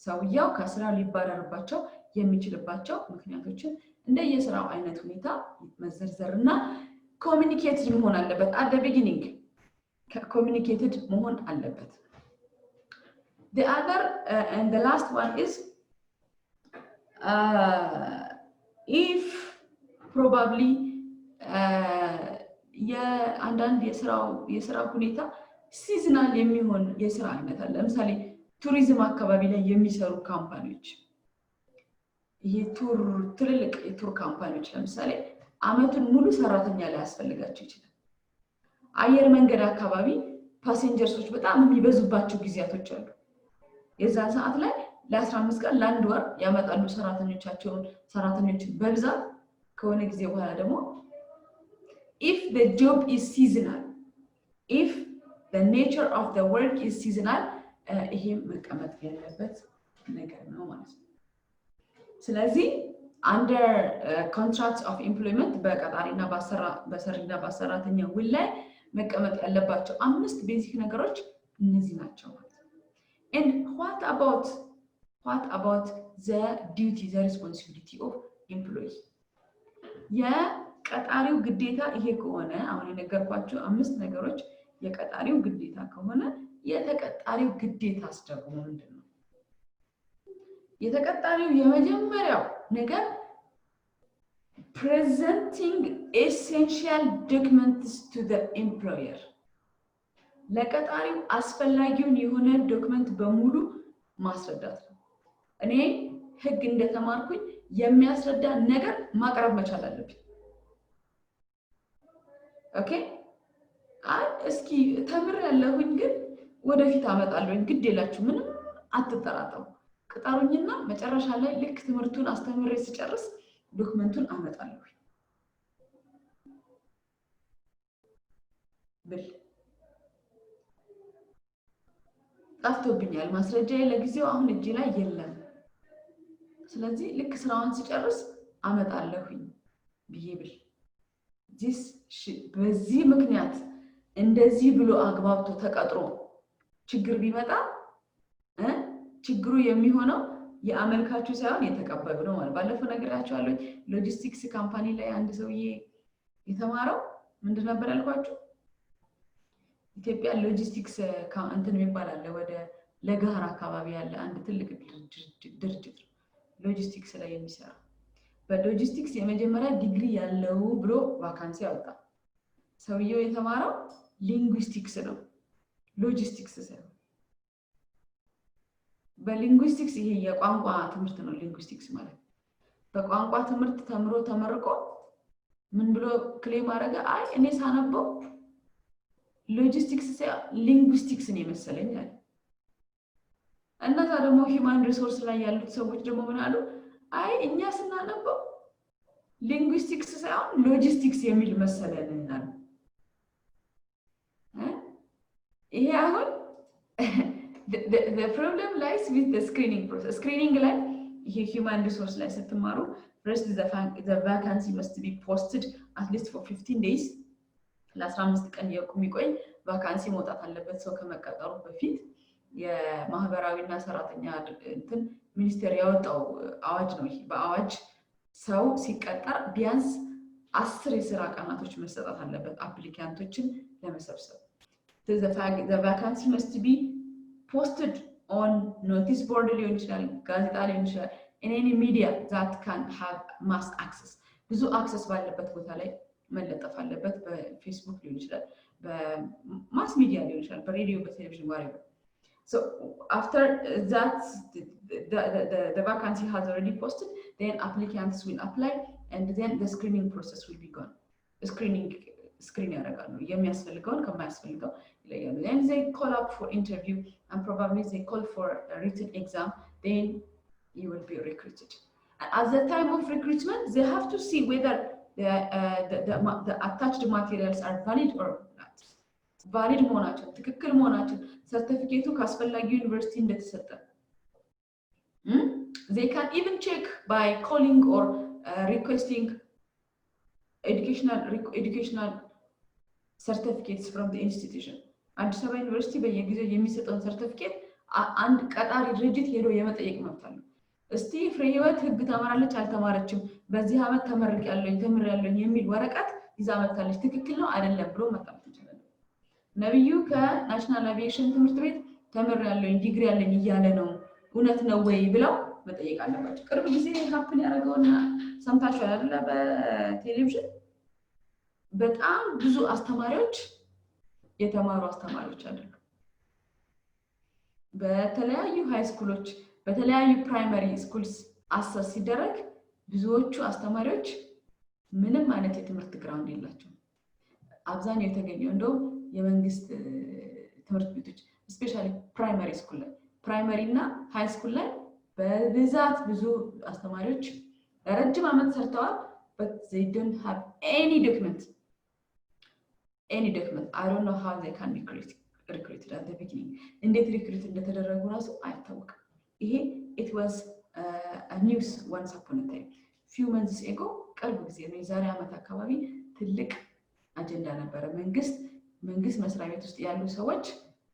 C: ሰውየው ከሥራ ሊባረርባቸው የሚችልባቸው ምክንያቶችን እንደየሥራው አይነት ሁኔታ መዘርዘርና communicated መሆን አለበት at the beginning communicated መሆን አለበት the other and the last one is if probably የአንዳንድ የሥራው ሁኔታ ሲዝናል የሚሆን የሥራ አይነት አለ ለምሳሌ ቱሪዝም አካባቢ ላይ የሚሰሩ ካምፓኒዎች ትልልቅ የቱር ካምፓኒዎች ለምሳሌ አመቱን ሙሉ ሰራተኛ ላይ ያስፈልጋቸው ይችላል አየር መንገድ አካባቢ ፓሴንጀርሶች በጣም የሚበዙባቸው ጊዜያቶች አሉ የዛን ሰዓት ላይ ለ15 ቀን ለአንድ ወር ያመጣሉ ሰራተኞችን በብዛት ከሆነ ጊዜ በኋላ ደግሞ if the job is seasonal if the nature of the work is seasonal ይሄም መቀመጥ ያለበት ነገር ነው ማለት ነው ስለዚህ under contracts of employment በቀጣሪና በሰሪና በሰራተኛ ውል ላይ መቀመጥ ያለባቸው 5 ቤዚክ ነገሮች እነዚህ ናቸው ማለት ነው and what about the duty the responsibility of employee የቀጣሪው ግዴታ ይሄ ከሆነ አሁን የነገርኳችሁ 5 ነገሮች የቀጣሪው ግዴታ ከሆነ የተቀጣሪው ግዴታስ ደግሞ ምንድነው የተቀጣሪው የመጀመሪያው ነገር presenting essential documents to the employer ለቀጣሪው አስፈላጊውን የሆነ ዶክመንት በሙሉ ማስረዳት ነው እኔ ህግ እንደተማርኩኝ የሚያስረዳ ነገር ማቅረብ መቻል አለብኝ ኦኬ እስኪ ተምር ያለሁኝ ግን ወደፊት አመጣለሁኝ ግድ የላችሁ ምንም አትጠራጠሩ ቀጣሩኝና መጨረሻ ላይ ልክ ትምህርቱን አስተምሬ ሲጨርስ ዶክመንቱን አመጣለሁ ብል ጠፍቶብኛል ማስረጃዬ ለጊዜው አሁን እጄ ላይ የለም ስለዚህ ልክ ስራውን ሲጨርስ አመጣለሁኝ ብል በዚህ ምክንያት እንደዚህ ብሎ አግባብቶ ተቀጥሮ ችግር ቢመጣ ችግሩ የሚሆነው የአመልካቹ ሳይሆን የተቀባዩ ነው ማለት ባለፈው ነገራችኋለሁ ሎጂስቲክስ ካምፓኒ ላይ አንድ ሰውዬ የተማረው ምንድን ነበር ያልኳችሁ ኢትዮጵያ ሎጂስቲክስ እንትን ይባላል ወደ ለጋራ አካባቢ ያለ አንድ ትልቅ ድርጅት ሎጂስቲክስ ላይ የሚሰራ በሎጂስቲክስ የመጀመሪያ ዲግሪ ያለው ብሎ ቫካንሲ አወጣ ሰውየው የተማረው ሊንጉይስቲክስ ነው ሎጂስቲክስ ሳይሆን በሊንጉይስቲክስ ይሄ የቋንቋ ትምህርት ነው ሊንጉይስቲክስ ማለት በቋንቋ ትምህርት ተመርቆ ምን ብሎ ክሌም አደረገ እኔ ሳነበው ሎጂስቲክስ ሊንጉይስቲክስ ነው መሰለኝ አለ እና ደግሞ ሂውማን ሪሶርስ ላይ ያሉት ሰዎች ደግሞ ምን አሉ እኛ ስናነበው ሊንጉይስቲክስ ሳይሆን ሎጂስቲክስ የሚል መሰለን አሉ ይሄ አሁን the problem lies with the screening process screening ላይ ይሄ human resource ላይ ስትማሩ first the vacancy must be posted at least for 15 days ለ15 ቀን የሚቆይ ቫካንሲ መውጣት አለበት ሰው ከመቀጠሩ በፊት የማህበራዊና ሰራተኛ እንትን ሚኒስቴር ያወጣው አዋጅ ነው ይሄ በአዋጅ ሰው ሲቀጠር ቢያንስ 10 የሥራ ቀናቶች መሰጠት አለበት አፕሊካንቶችን ለመሰብሰብ the vacancy must be posted on notice board ሊሆን ይችላል ጋዜጣ ሊሆን ይችላል in any media that can have mass access ብዙ አክሰስ ባለበት ቦታ ላይ መለጠፍ አለበት በፌስቡክ ሊሆን ይችላል በማስ ሚዲያ ሊሆን ይችላል በሬዲዮ በቴሌቪዥን whatever So after that, the vacancy has already posted, then applicants will apply, and then the screening process will be gone. Screen ያደርጋሉ የሚያስፈልገውን ከማያስፈልገው ይለያሉ. Then they call up for interview, and probably they call for a written exam. Then you will be recruited. And at the time of recruitment, they have to see whether the attached materials are valid or not. Valid መሆናቸው ትክክል መሆናቸው ሰርቲፊኬቱ ካስፈላጊው ዩኒቨርሲቲ እንደተሰጠ. They can even check by calling or requesting educational certificates from the institution. አዲስ አበባ ዩኒቨርሲቲ በየጊዜው የሚሰጠውን ሰርቲፊኬት አንድ ቀጣሪ ድርጅት ሄዶ የመጠየቅ መብት አለው። እስቲ ፍሬህይወት ህግ ተማራለች አልተማረችም፣ በዚህ አመት ተምሬያለሁ የሚል ወረቀት ይዛ መጣለች፣ ትክክል ነው አይደለም ብሎ መጣላት ይችላል። ነብዩ ከናሽናል አቪዬሽን ትምህርት ቤት ተምሬያለሁ ዲግሪ ያለኝ እያለ ነው፣ እውነት ነው ወይ ብለው መጠየቅ አለባቸው። ቅርብ ጊዜ ሀፕን ያደረገውና ሰምታችኋል አይደለ? በቴሌቪዥን በጣም ብዙ አስተማሪዎች የተማሩ አስተማሪዎች አይደሉ፣ በተለያዩ ሃይ ስኩሎች በተለያዩ ፕራይመሪ ስኩልስ አሰስ ሲደረግ ብዙዎቹ አስተማሪዎች ምንም አይነት የትምህርት ግራውንድ የላቸውም። አብዛኛው የተገኘው እንደው የመንግስት ትምህርት ቤቶች ስፔሻሊ ፕራይመሪ ስኩል ላይ ፕራይመሪ እና ሃይ ስኩል ላይ በብዛት ብዙ አስተማሪዎች ለረጅም ዓመት ሰርተዋል፣ but they don't have any document. I don't know how they can be recruited at the beginning. እንዴት ሪክሩት እንደተደረጉ ራሱ አይታወቅም። ይሄ it was a news once upon a time, few months ago. ቅርብ ጊዜ ነው፣ የዛሬ ዓመት አካባቢ ትልቅ አጀንዳ ነበረ። መንግስት መስሪያ ቤት ውስጥ ያሉ ሰዎች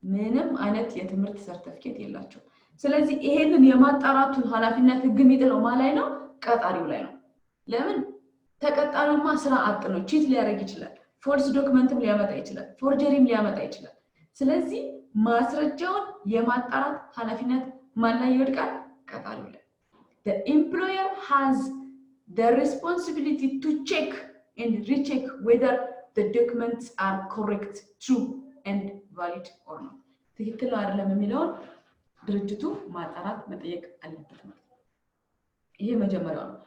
C: ምንም አይነት የትምህርት ሰርቲፊኬት የላቸው። ስለዚህ ይሄንን የማጣራቱን ኃላፊነት ህግ የሚጥለው ማላይ ነው፣ ቀጣሪው ላይ ነው። ለምን? ተቀጣሪውማ ስራ አጥ ነው፣ ቺት ሊያደርግ ይችላል፣ ፎልስ ዶክመንትም ሊያመጣ ይችላል፣ ፎርጀሪም ሊያመጣ ይችላል። ስለዚህ ማስረጃውን የማጣራት ኃላፊነት ማን ላይ ይወድቃል? ቀጣሪው ላይ። The employer has the responsibility to check and recheck whether the documents are correct, true and valid or not. ትክክል ነው አይደለም የሚለውን ድርጅቱ ማጣራት መጠየቅ አለበት ማለት ነው። ይሄ መጀመሪያው ነው።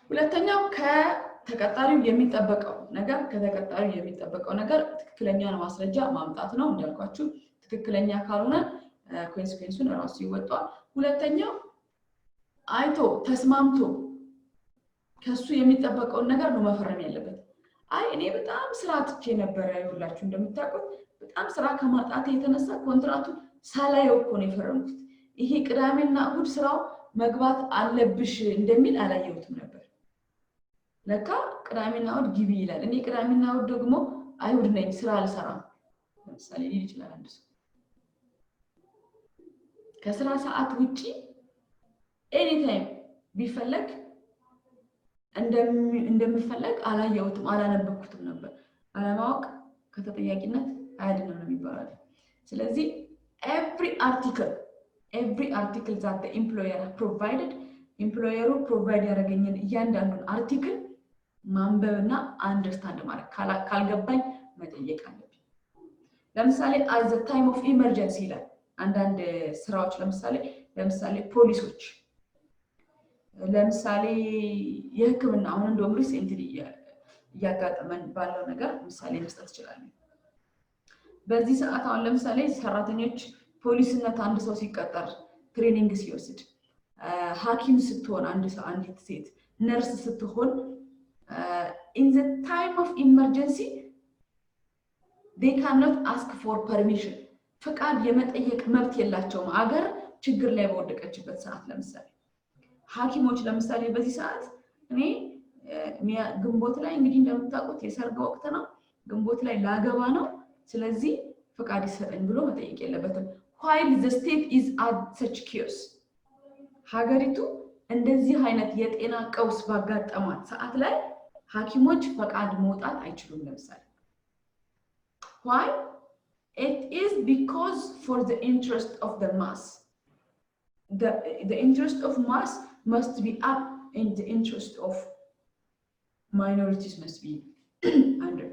C: ሁለተኛው ከተቀጣሪው የሚጠበቀው ነገር ትክክለኛ ማስረጃ ማምጣት ነው። እንዳልኳችሁ ትክክለኛ ካልሆነ ኮንሲኩዌንሱን ራሱ ይወጣል። ሁለተኛው አይቶ ተስማምቶ ከሱ የሚጠበቀውን ነገር ነው መፈረም ያለበት። እኔ በጣም ስራ ትቼ ነበር፣ ይኸውላችሁ እንደምታውቁት በጣም ስራ ከማጣት የተነሳ ኮንትራቱ ሳላየው እኮ ነው የፈረምኩት፣ ይሄ ቅዳሜና እሁድ ስራው መግባት አለብሽ እንደሚል አላየሁትም ነበር፣ ለካ ቅዳሜና እሁድ ግቢ ይላል። እኔ ቅዳሜና እሁድ ደግሞ አይሁድ ነኝ ስራ አልሰራም ለምሳሌ ሊል ይችላል አንድ ሰው። ከስራ ሰዓት ውጪ ኤኒ ታይም ቢፈለግ እንደምፈለግ አላየሁትም፣ አላነበብኩትም ነበር። አለማወቅ ከተጠያቂነት አያድንም ነው የሚባለው። ስለዚህ every article that the employer provided, employer provide ያደረገኝን እያንዳንዱን አርቲክል ማንበብና አንደርስታንድ ማድረግ፣ ካልገባኝ መጠየቅ አለብኝ። ለምሳሌ at the time of emergency ይላል አንዳንድ ስራዎች። ለምሳሌ ፖሊሶች፣ ለምሳሌ የህክምና፣ አሁን እንደውም ሪሴንትሊ እያጋጠመን ባለው ነገር ምሳሌ መስጠት ይችላል። በዚህ ሰዓት አሁን ለምሳሌ ሰራተኞች ፖሊስነት አንድ ሰው ሲቀጠር ትሬኒንግ ሲወስድ፣ ሐኪም ስትሆን አንዲት ሴት ነርስ ስትሆን in the time of emergency they cannot ask for permission, ፈቃድ የመጠየቅ መብት የላቸውም። አገር ችግር ላይ በወደቀችበት ሰዓት ለምሳሌ ሐኪሞች ለምሳሌ በዚህ ሰዓት እኔ ግንቦት ላይ እንግዲህ እንደምታውቁት የሰርግ ወቅት ነው፣ ግንቦት ላይ ላገባ ነው፣ ስለዚህ ፈቃድ ይሰጠኝ ብሎ መጠየቅ የለበትም። while the state is at such chaos፣ ሀገሪቱ እንደዚህ አይነት የጤና ቀውስ ባጋጠማት ሰዓት ላይ ሐኪሞች ፈቃድ መውጣት አይችሉም። ለምሳሌ why? It is because for the interest of the mass, the interest of mass must be up and the interest of minorities must be under.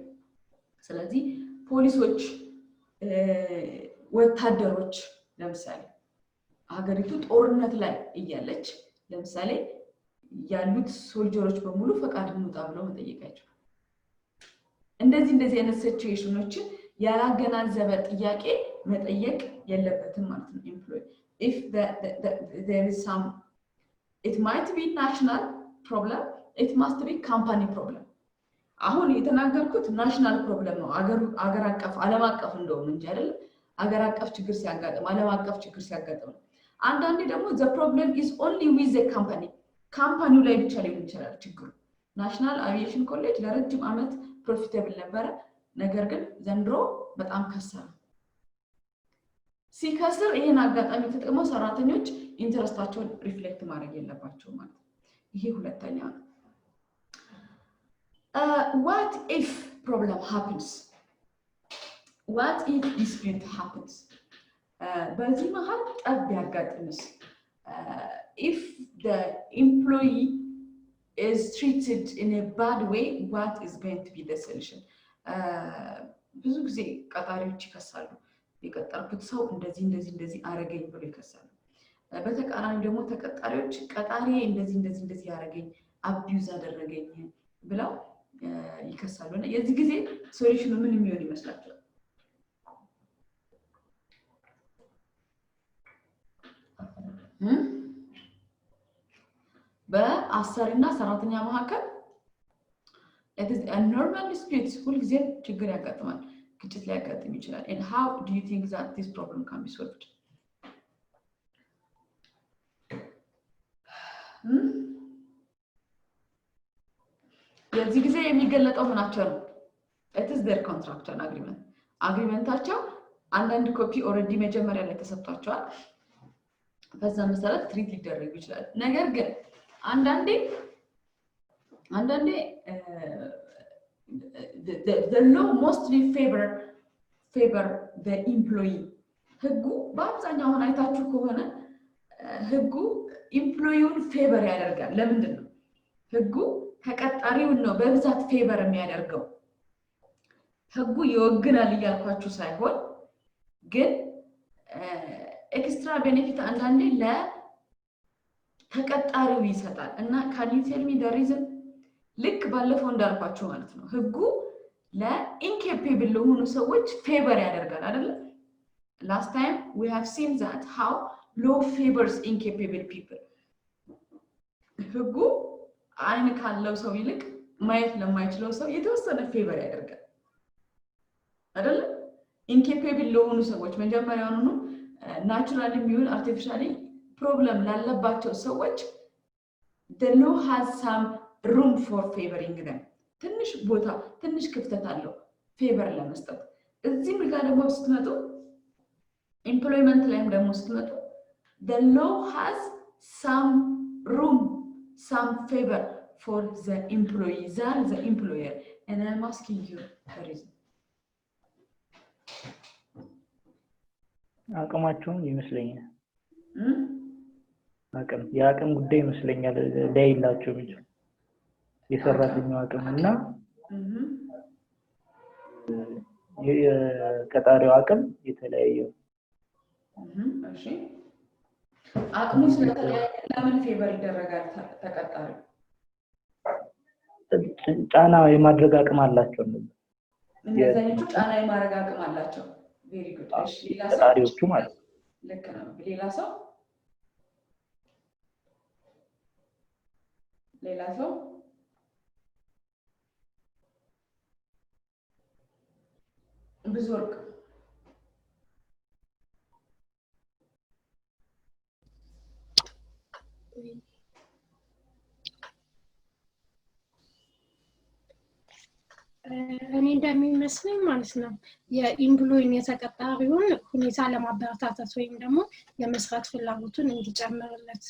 C: ስለዚህ ፖሊሶች፣ ወታደሮች ለምሳሌ ሀገሪቱ ጦርነት ላይ እያለች ለምሳሌ ያሉት ሶልጀሮች በሙሉ ፈቃድ እንውጣ ብለው መጠየቃቸው እንደዚህ አይነት ሲቹዌሽኖችን ያላገናዘበ ጥያቄ መጠየቅ የለበትም ማለት ነው ኤምፕሎይ if there is some it might be national problem it must be company problem አሁን የተናገርኩት ናሽናል ፕሮብለም ነው አገር አቀፍ ዓለም አቀፍ እንደውም እንጂ አይደል አገር አቀፍ ችግር ሲያጋጥም ዓለም አቀፍ ችግር ሲያጋጥም አንዳንዴ ደግሞ the problem is only with the company ካምፓኒው ላይ ብቻ ሊሆን ይችላል ችግሩ ናሽናል አቪዬሽን ኮሌጅ ለረጅም ዓመት ፕሮፊታብል ነበር ነገር ግን ዘንድሮ በጣም ከሰረ ሲከስር ይሄን አጋጣሚ ተጠቅመው ሰራተኞች ኢንተረስታቸውን ሪፍሌክት ማድረግ የለባቸው ማለት ይሄ ሁለተኛ ነው what if problem happens what if dispute happens በዚህ መሃል ጠብ ያጋጥምስ if the employee is treated in a bad way what is going to be the solution ብዙ ጊዜ ቀጣሪዎች ይከሳሉ የቀጠርኩት ሰው እንደዚህ አረገኝ ብሎ ይከሳሉ በተቃራኒ ደግሞ ተቀጣሪዎች ቀጣሪ እንደዚህ ያረገኝ አቢዩዝ አደረገኝ ብለው ይከሳሉ እና የዚህ ጊዜ ሶሉሽኑ ምን የሚሆን ይመስላችኋል በአሰሪና ሰራተኛ መካከል it is a normal dispute ሁሉ ጊዜ ችግር ያጋጥማል ግጭት ሊያጋጥም ይችላል and how do you think that this problem can be solved የዚህ ጊዜ የሚገለጠው ምናቸው ነው it is their contractual agreement አግሪመንታቸው አንዳንድ ኮፒ ኦሬዲ መጀመሪያ ላይ ተሰጥቷቸዋል በዛ መሰረት ትሪት ሊደረጉ ይችላል ነገር ግን አንዳንዴ the law mostly favor the employee ህጉ በአብዛኛው ሆነ አይታችሁ ከሆነ ህጉ ኤምፕሎይውን ፌቨር ያደርጋል ለምንድን ነው ህጉ ተቀጣሪው ነው በብዛት ፌቨር የሚያደርገው ህጉ ይወግናል እያልኳችሁ ሳይሆን ግን ኤክስትራ ቤኔፊት አንዳንዴ ለተቀጣሪው ይሰጣል እና can you tell me the reason ልክ ባለፈው እንዳልኳችሁ ማለት ነው ህጉ ለኢንኬፔብል ለሆኑ ሰዎች ፌቨር ያደርጋል አይደል last time we have seen that how law favors incapable people ህጉ አይን ካለው ሰው ይልቅ ማየት ለማይችለው ሰው የተወሰነ ፌቨር ያደርጋል አይደል ኢንኬፔብል ለሆኑ ሰዎች መጀመሪያውኑ ነው ናቹራሊ ሚውን አርቲፊሻሊ ፕሮብለም ላለባቸው ሰዎች the law has some room for favoring them ትንሽ ቦታ ትንሽ ክፍተት አለው ፌቨር ለመስጠት እዚህ ጋር ደግሞ ስትመጡ employment ላይም ደግሞ ስትመጡ the law has some room some favor for the employee than the employer and I'm asking you the reason
D: አቅማቸውን ይመስለኛል የአቅም ጉዳይ ይመስለኛል ዳይላቸው ብቻ የሰራተኛው አቅምና የቀጣሪው አቅም የተለያየ
C: እሺ አቅሙ ስለተለያየ ለምን ፌቨር ይደረጋል ተቀጣሪው
D: ጫና የማድረግ አቅም አላቸው
C: እነዛኞቹ ጫና የማድረግ አቅም አላቸው ቬሪ ጉድ እሺ
D: ቀጣሪዎቹ ማለት
C: ልክ ነው ሌላ ሰው ብዙ ወርቅ
E: እኔ እንደሚመስለኝ ማለት ነው የኢምፕሎይን የተቀጣሪውን ሁኔታ ለማበረታታት ወይም ደግሞ የመስራት ፍላጎቱን እንዲጨምርለት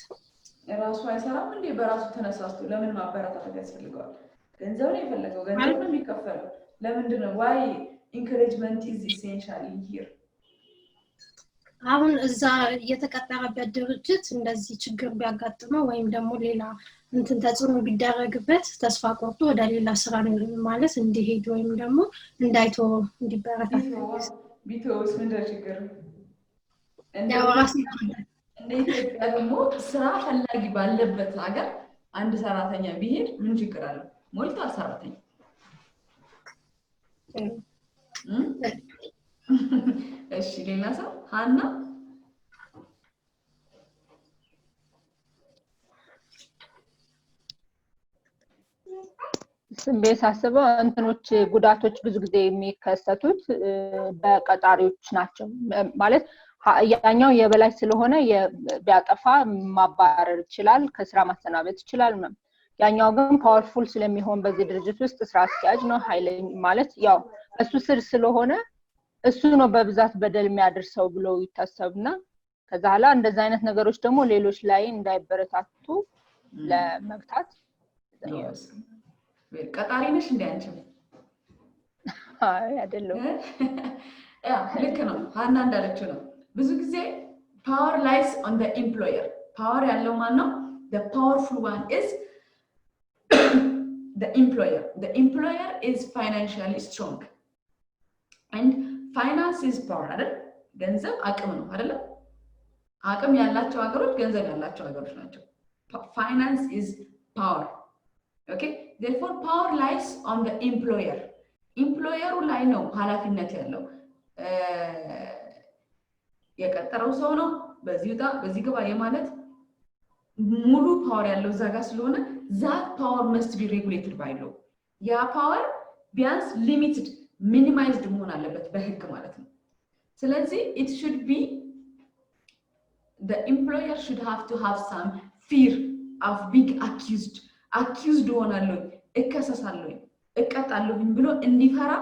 C: ራሱ አይሰራም እንዴ በራሱ ተነሳስቶ ለምን ማበረታታት ያስፈልጋል ገንዘብ ነው የፈለገው ገንዘብ ነው የሚከፈለው ለምንድን ነው why encouragement is essential in here
E: አሁን እዛ የተቀጠረበት ድርጅት እንደዚህ ችግር ቢያጋጥመው ወይም ደግሞ ሌላ እንትን ተጽዕኖ ቢደረግበት ተስፋ ቆርጦ ወደ ሌላ ስራ ማለት እንዲሄድ ወይም ደግሞ እንዳይቶ እንዲበረታታ
C: ቢቶስ ምንድነው ችግር እንደ ኢትዮጵያ ደግሞ ስራ ፈላጊ ባለበት ሀገር አንድ ሰራተኛ ቢሄድ ምን ችግር አለው? ሞልቷል ሰራተኛ። እሺ ሌላ ሰው ሀና
F: ሳስበው እንትኖች ጉዳቶች ብዙ ጊዜ የሚከሰቱት በቀጣሪዎች ናቸው ማለት ያኛው የበላይ ስለሆነ ቢያጠፋ ማባረር ይችላል ከስራ ማሰናበት ይችላል ያኛው ግን ፓወርፉል ስለሚሆን በዚህ ድርጅት ውስጥ ስራ አስኪያጅ ነው ኃይለኛ ማለት ያው እሱ ስር ስለሆነ እሱ ነው በብዛት በደል የሚያደርሰው ብሎ ይታሰብና ከዛ ኋላ እንደዛ አይነት ነገሮች ደግሞ ሌሎች ላይ እንዳይበረታቱ ለመግታት
C: ቀጣሪ ነሽ እንዴ አንቺ?
F: አይ አይደለም።
C: ያ ልክ ነው ሀና እንዳለችው ነው ብዙ ጊዜ power lies on the employer power ያለው ማን ነው the powerful one is the employer is financially strong and finance is power አይደል ገንዘብ አቅም ነው አይደል አቅም ያላቸው ሀገሮች ገንዘብ ያላቸው ሀገሮች ናቸው finance is power okay therefore power lies on the employer ላይ ነው ኃላፊነት ያለው የቀጠረው ሰው ነው በዚህ ወጣ በዚህ ገባ የማለት ሙሉ ፓወር ያለው ዛጋ ስለሆነ that power must be regulated by law ያ ፓወር ቢያንስ limited minimized መሆን አለበት በህግ ማለት ነው ስለዚህ it should be the employer should have to have some fear of being accused ሆናለሁ እከሰሳለሁ እቀጣለሁኝ ብሎ እንዲፈራ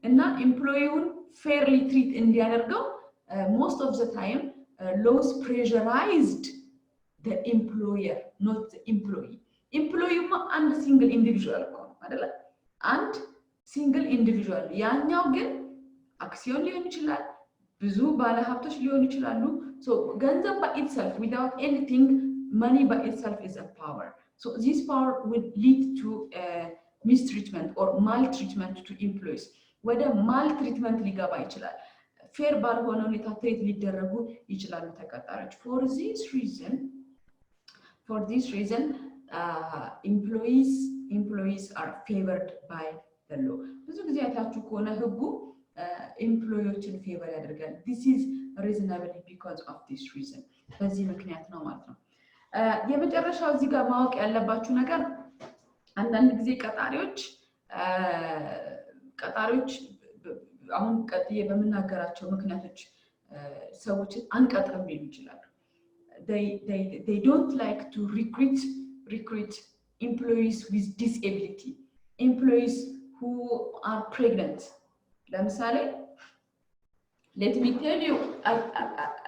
C: እና ኤምፕሎይውን fairly treat እንዲያደርገው most of the time laws pressurized the employer not the employee ma and single individual አይደለ and single individual ያኛው ግን አክሲዮን ሊሆን ይችላል ብዙ ባለ ሀብቶች ሊሆን ይችላሉ so ገንዘብ by itself without anything money by itself is a power so this power would lead to mistreatment or maltreatment to employees ወደ maltreatment ሊገባ ይችላል ፌር ባልሆነ ሁኔታ ትሪት ሊደረጉ ይችላሉ ተቀጣሪዎች for this reason employees are favored by the law ብዙ ጊዜ አይታችሁ ከሆነ ህጉ ኤምፕሎይዎችን ፌቨር ያደርጋል this is reasonably because of this reason በዚህ ምክንያት ነው ማለት ነው የመጨረሻው እዚህ ጋር ማወቅ ያለባችሁ ነገር አንዳንድ ጊዜ ቀጣሪዎች አሁን ቀጥዬ በመናገራቸው ምክንያቶች ሰዎችን አንቀጥርም ሊሉ ይችላሉ they don't like to recruit employees with disability employees who are pregnant ለምሳሌ let me tell you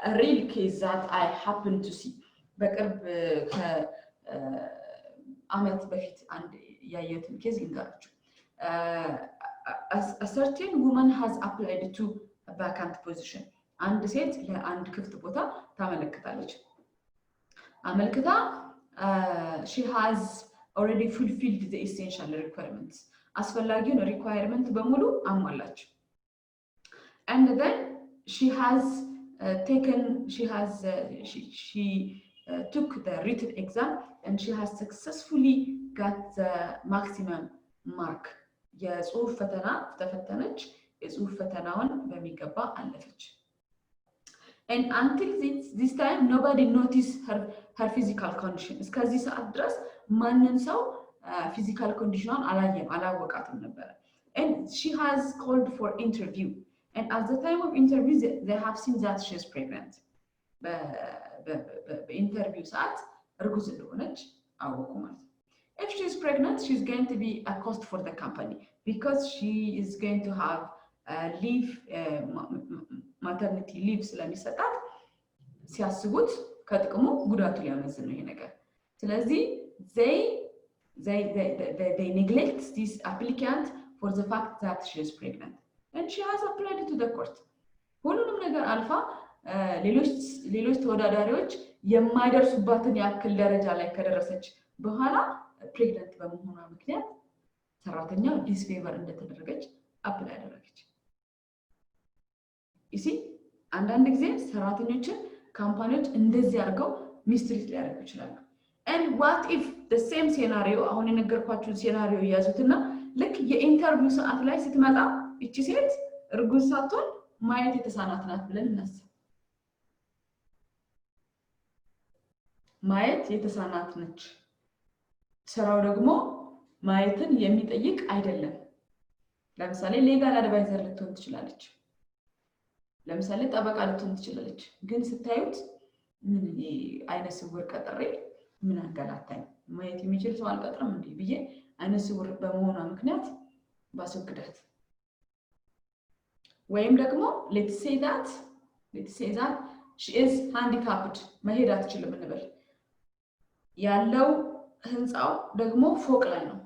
C: a real case that I happen to see በቅርብ ከአመት በፊት አንድ ያየሁትን ኬዝ ልንገራችሁ a certain woman has applied to a vacant position አንድ ሴት ለአንድ ክፍት ቦታ ታመለክታለች አመልክታ she has already fulfilled the essential requirements አስፈላጊውን requirement በሙሉ አሟላች and then she took the written exam and she has successfully got the maximum mark የጽሁፍ ፈተና ተፈተነች የጽሁፍ ፈተናውን በሚገባ አለፈች and until this time nobody noticed her physical condition እስከዚህ ሰዓት ድረስ ማንንም ሰው physical condition አላወቃትም ነበር and she has called for interview and at the time of interview they have seen that she is pregnant በኢንተርቪው ሰዓት እርጉዝ እንደሆነች አወቁ ማለት if she is pregnant she's going to be a cost for the company because she is going to have leave maternity leave ስለሚሰጣት ሲያስቡት ከጥቅሙ ጉዳቱ ሊያመዝን ነው ይሄ ነገር ስለዚህ they neglect this applicant for the fact that she is pregnant and she has applied to the court ሁሉንም ነገር አልፋ ሌሎች ተወዳዳሪዎች የማይደርሱባትን ያክል ደረጃ ላይ ከደረሰች በኋላ ፕሬግናንት በመሆኗ ምክንያት ሰራተኛው ዲስፌቨር እንደተደረገች አፕላይ አደረገች you see አንዳንድ ጊዜ ሰራተኞችን ካምፓኒዎች እንደዚህ አድርገው ሚስትሪት ሊያደርጉ ይችላሉ and what if the same scenario አሁን የነገርኳችሁ ሴናሪዮ ያዙትና ልክ የኢንተርቪው ሰዓት ላይ ስትመጣ እቺ ሴት እርጉዝ ሳትሆን ማየት የተሳናት ናት ብለን እናስብ ማየት የተሳናት ነች ስራው ደግሞ ማየትን የሚጠይቅ አይደለም ለምሳሌ ሌጋል አድቫይዘር ልትሆን ትችላለች ለምሳሌ ጠበቃ ልትሆን ትችላለች ግን ስታዩት ምን አይነ ስውር ቀጥሬ ምን አንገላታኝ ማየት የሚችል ሰው አልቀጥረም እንዴ ብዬ አይነ ስውር በመሆኗ ምክንያት ባስወግዳት ወይም ደግሞ let's say that she is handicapped መሄድ አትችልም እንበል ያለው ህንጻው ደግሞ ፎቅ ላይ ነው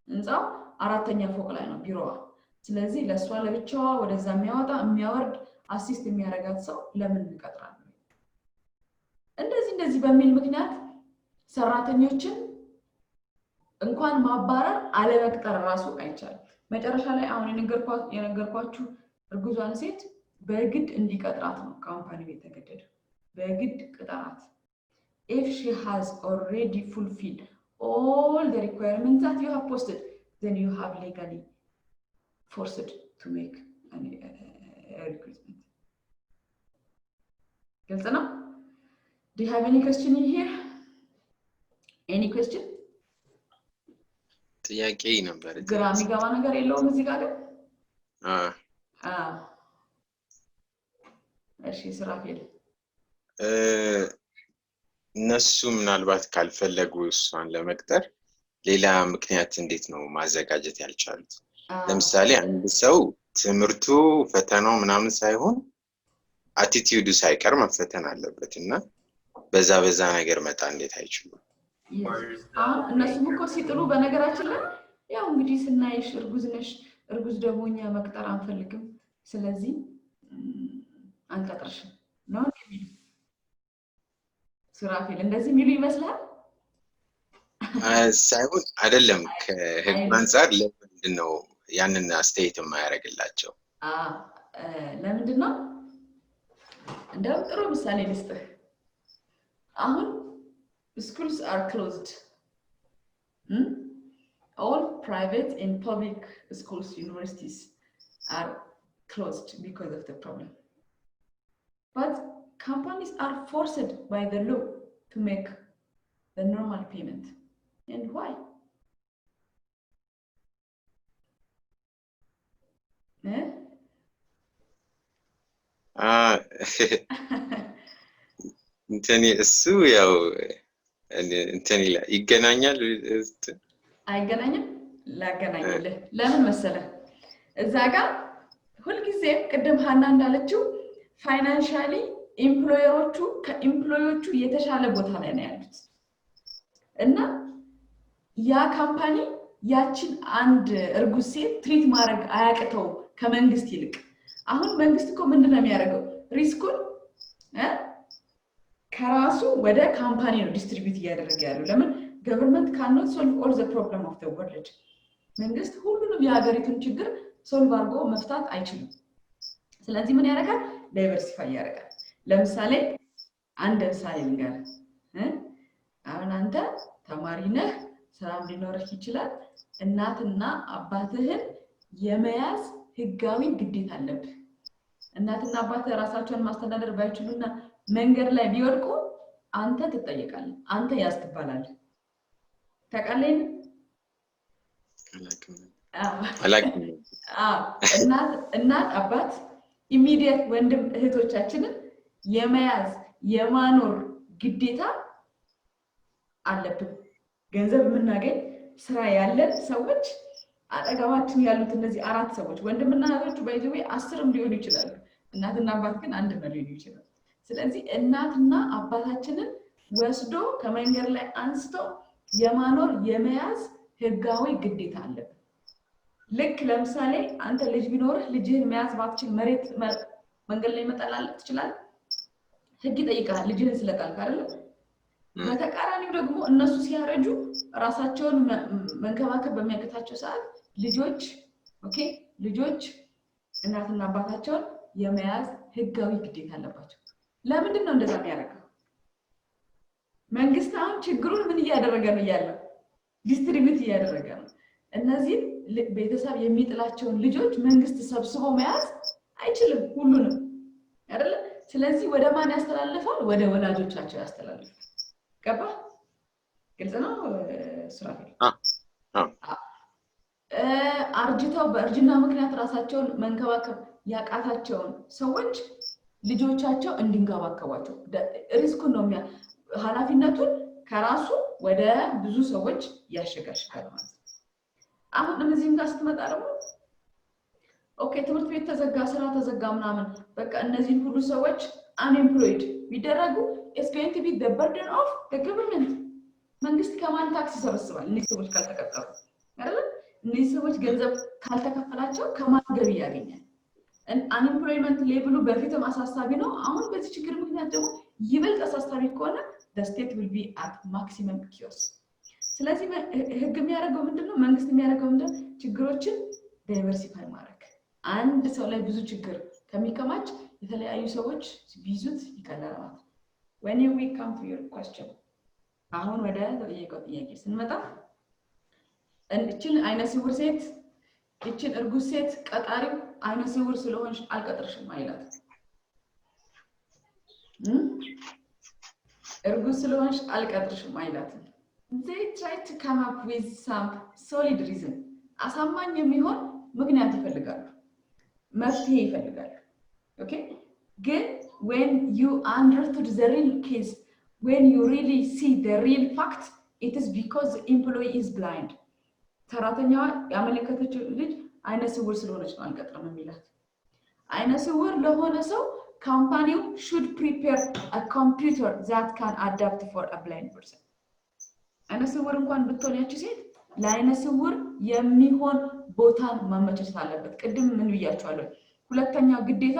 C: ህንጻው አራተኛ ፎቅ ላይ ነው ቢሮዋ ስለዚህ ለሷ ለብቻዋ ወደዛ የሚያወጣ የሚያወርድ አሲስት የሚያረጋት ሰው ለምን እንቀጥራለን እንደዚህ በሚል ምክንያት ሰራተኞችን እንኳን ማባረር አለመቅጠር ራሱ አይቻልም መጨረሻ ላይ አሁን የነገርኳችሁ እርጉዟን ሴት በግድ እንዲቀጥራት ነው ካምፓኒው የተገደደው በግድ ቅጠራት if she has already fulfilled all the requirements that you have posted then you have legally forced to make a recruitment ግልጽ ነው do you have any question in here any question
G: ጥያቄ ነበር
C: ግራም ይገባ ነገር የለውም እዚህ ጋር እሺ ስራፌል
G: እነሱ ምናልባት ካልፈለጉ እሷን ለመቅጠር ሌላ ምክንያት እንዴት ነው ማዘጋጀት ያልቻሉት ለምሳሌ አንድ ሰው ትምርቱ ፈተናው ምናምን ሳይሆን አቲቲዩዱ ሳይቀር መፈተን አለበትና በዛ ነገር መጣ እንዴት አይችሉም
C: እነሱም እኮ ሲጥሉ በነገራችን ላይ ያው እንግዲህ ስናይሽ እርጉዝ ደሞኛ መቅጠር አንፈልግም ስለዚህ አንቀጥርሽ ነው ስራፌል እንደዚህ ሚሉ ይመስላል
G: ሳይሆን አይደለም ከህግ አንፃር ለምንድነው ያንን አስተያየት የማያረግላቸው
C: ለምንድነው እንደው ጥሩ ምሳሌ ልስጥህ አሁን schools are closed all private and public schools universities are closed because of the problem but companies are forced by the law to make the normal payment and why
G: እንተኒ እሱ ያው እንተኒ ይገናኛል
C: አይገናኝም ላገናኝልህ ለምን መሰለ እዛ ጋር ሁሉ ጊዜ ቀደም ሃና እንዳለችው ፋይናንሻሊ ኤምፕሎየሮቹ ከኤምፕሎዮቹ የተሻለ ቦታ ላይ ነው ያሉት እና ያ ካምፓኒ ያችን አንድ እርጉዝ ሴት ትሪት ማድረግ አያቅተው ከመንግስት ይልቅ አሁን መንግስት እኮ ምንድነው የሚያደርገው ሪስኩን ከራሱ ወደ ካምፓኒ ነው ዲስትሪቢዩት ያደረገ ያለው ለምን government cannot solve all the problem of the world መንግስት ሁሉንም የሀገሪቱን ችግር ሶልቭ አድርጎ መፍታት አይችልም ስለዚህ ምን ያደርጋል ዳይቨርሲፋይ ያደርጋል ለምሳሌ አንድ ምሳሌ ልንገር አሁን አንተ ተማሪ ነህ ስራም ሊኖርህ ይችላል እናትና አባትህን የመያዝ ህጋዊ ግዴታ አለብህ እናትና አባትህ ራሳቸውን ማስተዳደር ባይችሉና መንገድ ላይ ቢወድቁ አንተ ትጠየቃለህ አንተ ያስተባላለህ ተቃለኝ
G: አላውቅም
C: እናት አባት ኢሚዲየት ወንድም እህቶቻችንን የመያዝ የማኖር ግዴታ አለብን ገንዘብ የምናገኝ ስራ ያለን ሰዎች አጠገባችን ያሉት እነዚህ አራት ሰዎች ወንድምና እህቶቹ ባይዘው 10ም ሊሆኑ ይችላሉ እናትና አባት ግን አንድ ነው ሊሆኑ ይችላሉ ስለዚህ እናትና አባታችንን ወስዶ ከመንገድ ላይ አንስቶ የማኖር የመያዝ ህጋዊ ግዴታ አለብን ልክ ለምሳሌ አንተ ልጅ ቢኖርህ ልጅህን መያዝ ባትችል መሬት መንገድ ላይ መጣላል ትችላል ህግ ይጠይቃል ልጅህን ስለጣልክ አይደል በተቃራኒው ደግሞ እነሱ ሲያረጁ ራሳቸውን መንከባከብ በሚያቀታቸው ሰዓት ልጆች እናትና አባታቸውን የመያዝ ህጋዊ ግዴታ አለባቸው። ለምንድን ነው እንደዛ የሚያደርገው? መንግስት አሁን ችግሩን ምን እያደረገ ነው ያለው? ዲስትሪቢዩት እያደረገ ነው። እነዚህ ቤተሰብ የሚጥላቸውን ልጆች መንግስት ሰብስቦ መያዝ አይችልም ሁሉንም አይደለ? ስለዚህ ወደ ማን ያስተላልፋል? ወደ ወላጆቻቸው ያስተላልፋል። ገባ? ግልጽ ነው ሱራፌል? አርጅተው በእርጅና ምክንያት ራሳቸውን መንከባከብ ያቃታቸውን ሰዎች ልጆቻቸው እንዲንከባከቧቸው ሪስኩን ነው ኃላፊነቱን ከራሱ ወደ ብዙ ሰዎች ያሸጋሽጋል ማለት ነው። አሁን እነዚህም ጋር ስትመጣ ደግሞ ኦኬ ትምህርት ቤት ተዘጋ፣ ስራ ተዘጋ ምናምን በቃ እነዚህ ሁሉ ሰዎች unemployed ቢደረጉ it's going to be the burden of the government። መንግስት ከማን ታክስ ይሰበስባል? እነዚህ ሰዎች ካልተቀጠሩ አይደል? እነዚህ ሰዎች ገንዘብ ካልተከፈላቸው ከማን ገቢ ያገኛል? unemployment ሌቭሉ በፊትም አሳሳቢ ነው። አሁን በዚህ ችግር ምክንያት ደግሞ ይበልጥ አሳሳቢ ከሆነ the state will be at maximum chaos። ስለዚህ ህግ የሚያደርገው ምንድነው? መንግስት የሚያደርገው ምንድነው? ችግሮችን ዳይቨርሲፋይ ማድረግ። አንድ ሰው ላይ ብዙ ችግር ከሚከማች የተለያዩ ሰዎች ቢይዙት ይቀላል ማለት ነው። when we come to your question አሁን ወደ ተጠየቀው ጥያቄ ስንመጣ እችን አይነ ስውር ሴት እችን እርጉዝ ሴት ቀጣሪው አይነ ስውር ስለሆንሽ አልቀጥርሽም አይላት። እርጉዝ ስለሆንሽ አልቀጥርሽም አይላት። they try to come up with some solid reason አሳማኝ የሚሆን ምክንያት ይፈልጋሉ፣ መፍትሄ ይፈልጋሉ። ኦኬ ግን when you understood the real case, when you really see the real fact, it is because the employee is blind። ሰራተኛዋ ያመለከተችው ልጅ አይነ ስውር ስለሆነች ነው አልቀጥርም የሚላት። አይነ ስውር ለሆነ ሰው ካምፓኒው should prepare a computer that can adapt for a blind person። አይነ ስውር እንኳን ብትሆን ያቺ ሴት ለአይነ ስውር የሚሆን ቦታን ማመቻቸት አለበት። ቅድም ምን ብያችኋለሁ? ሁለተኛው ግዴታ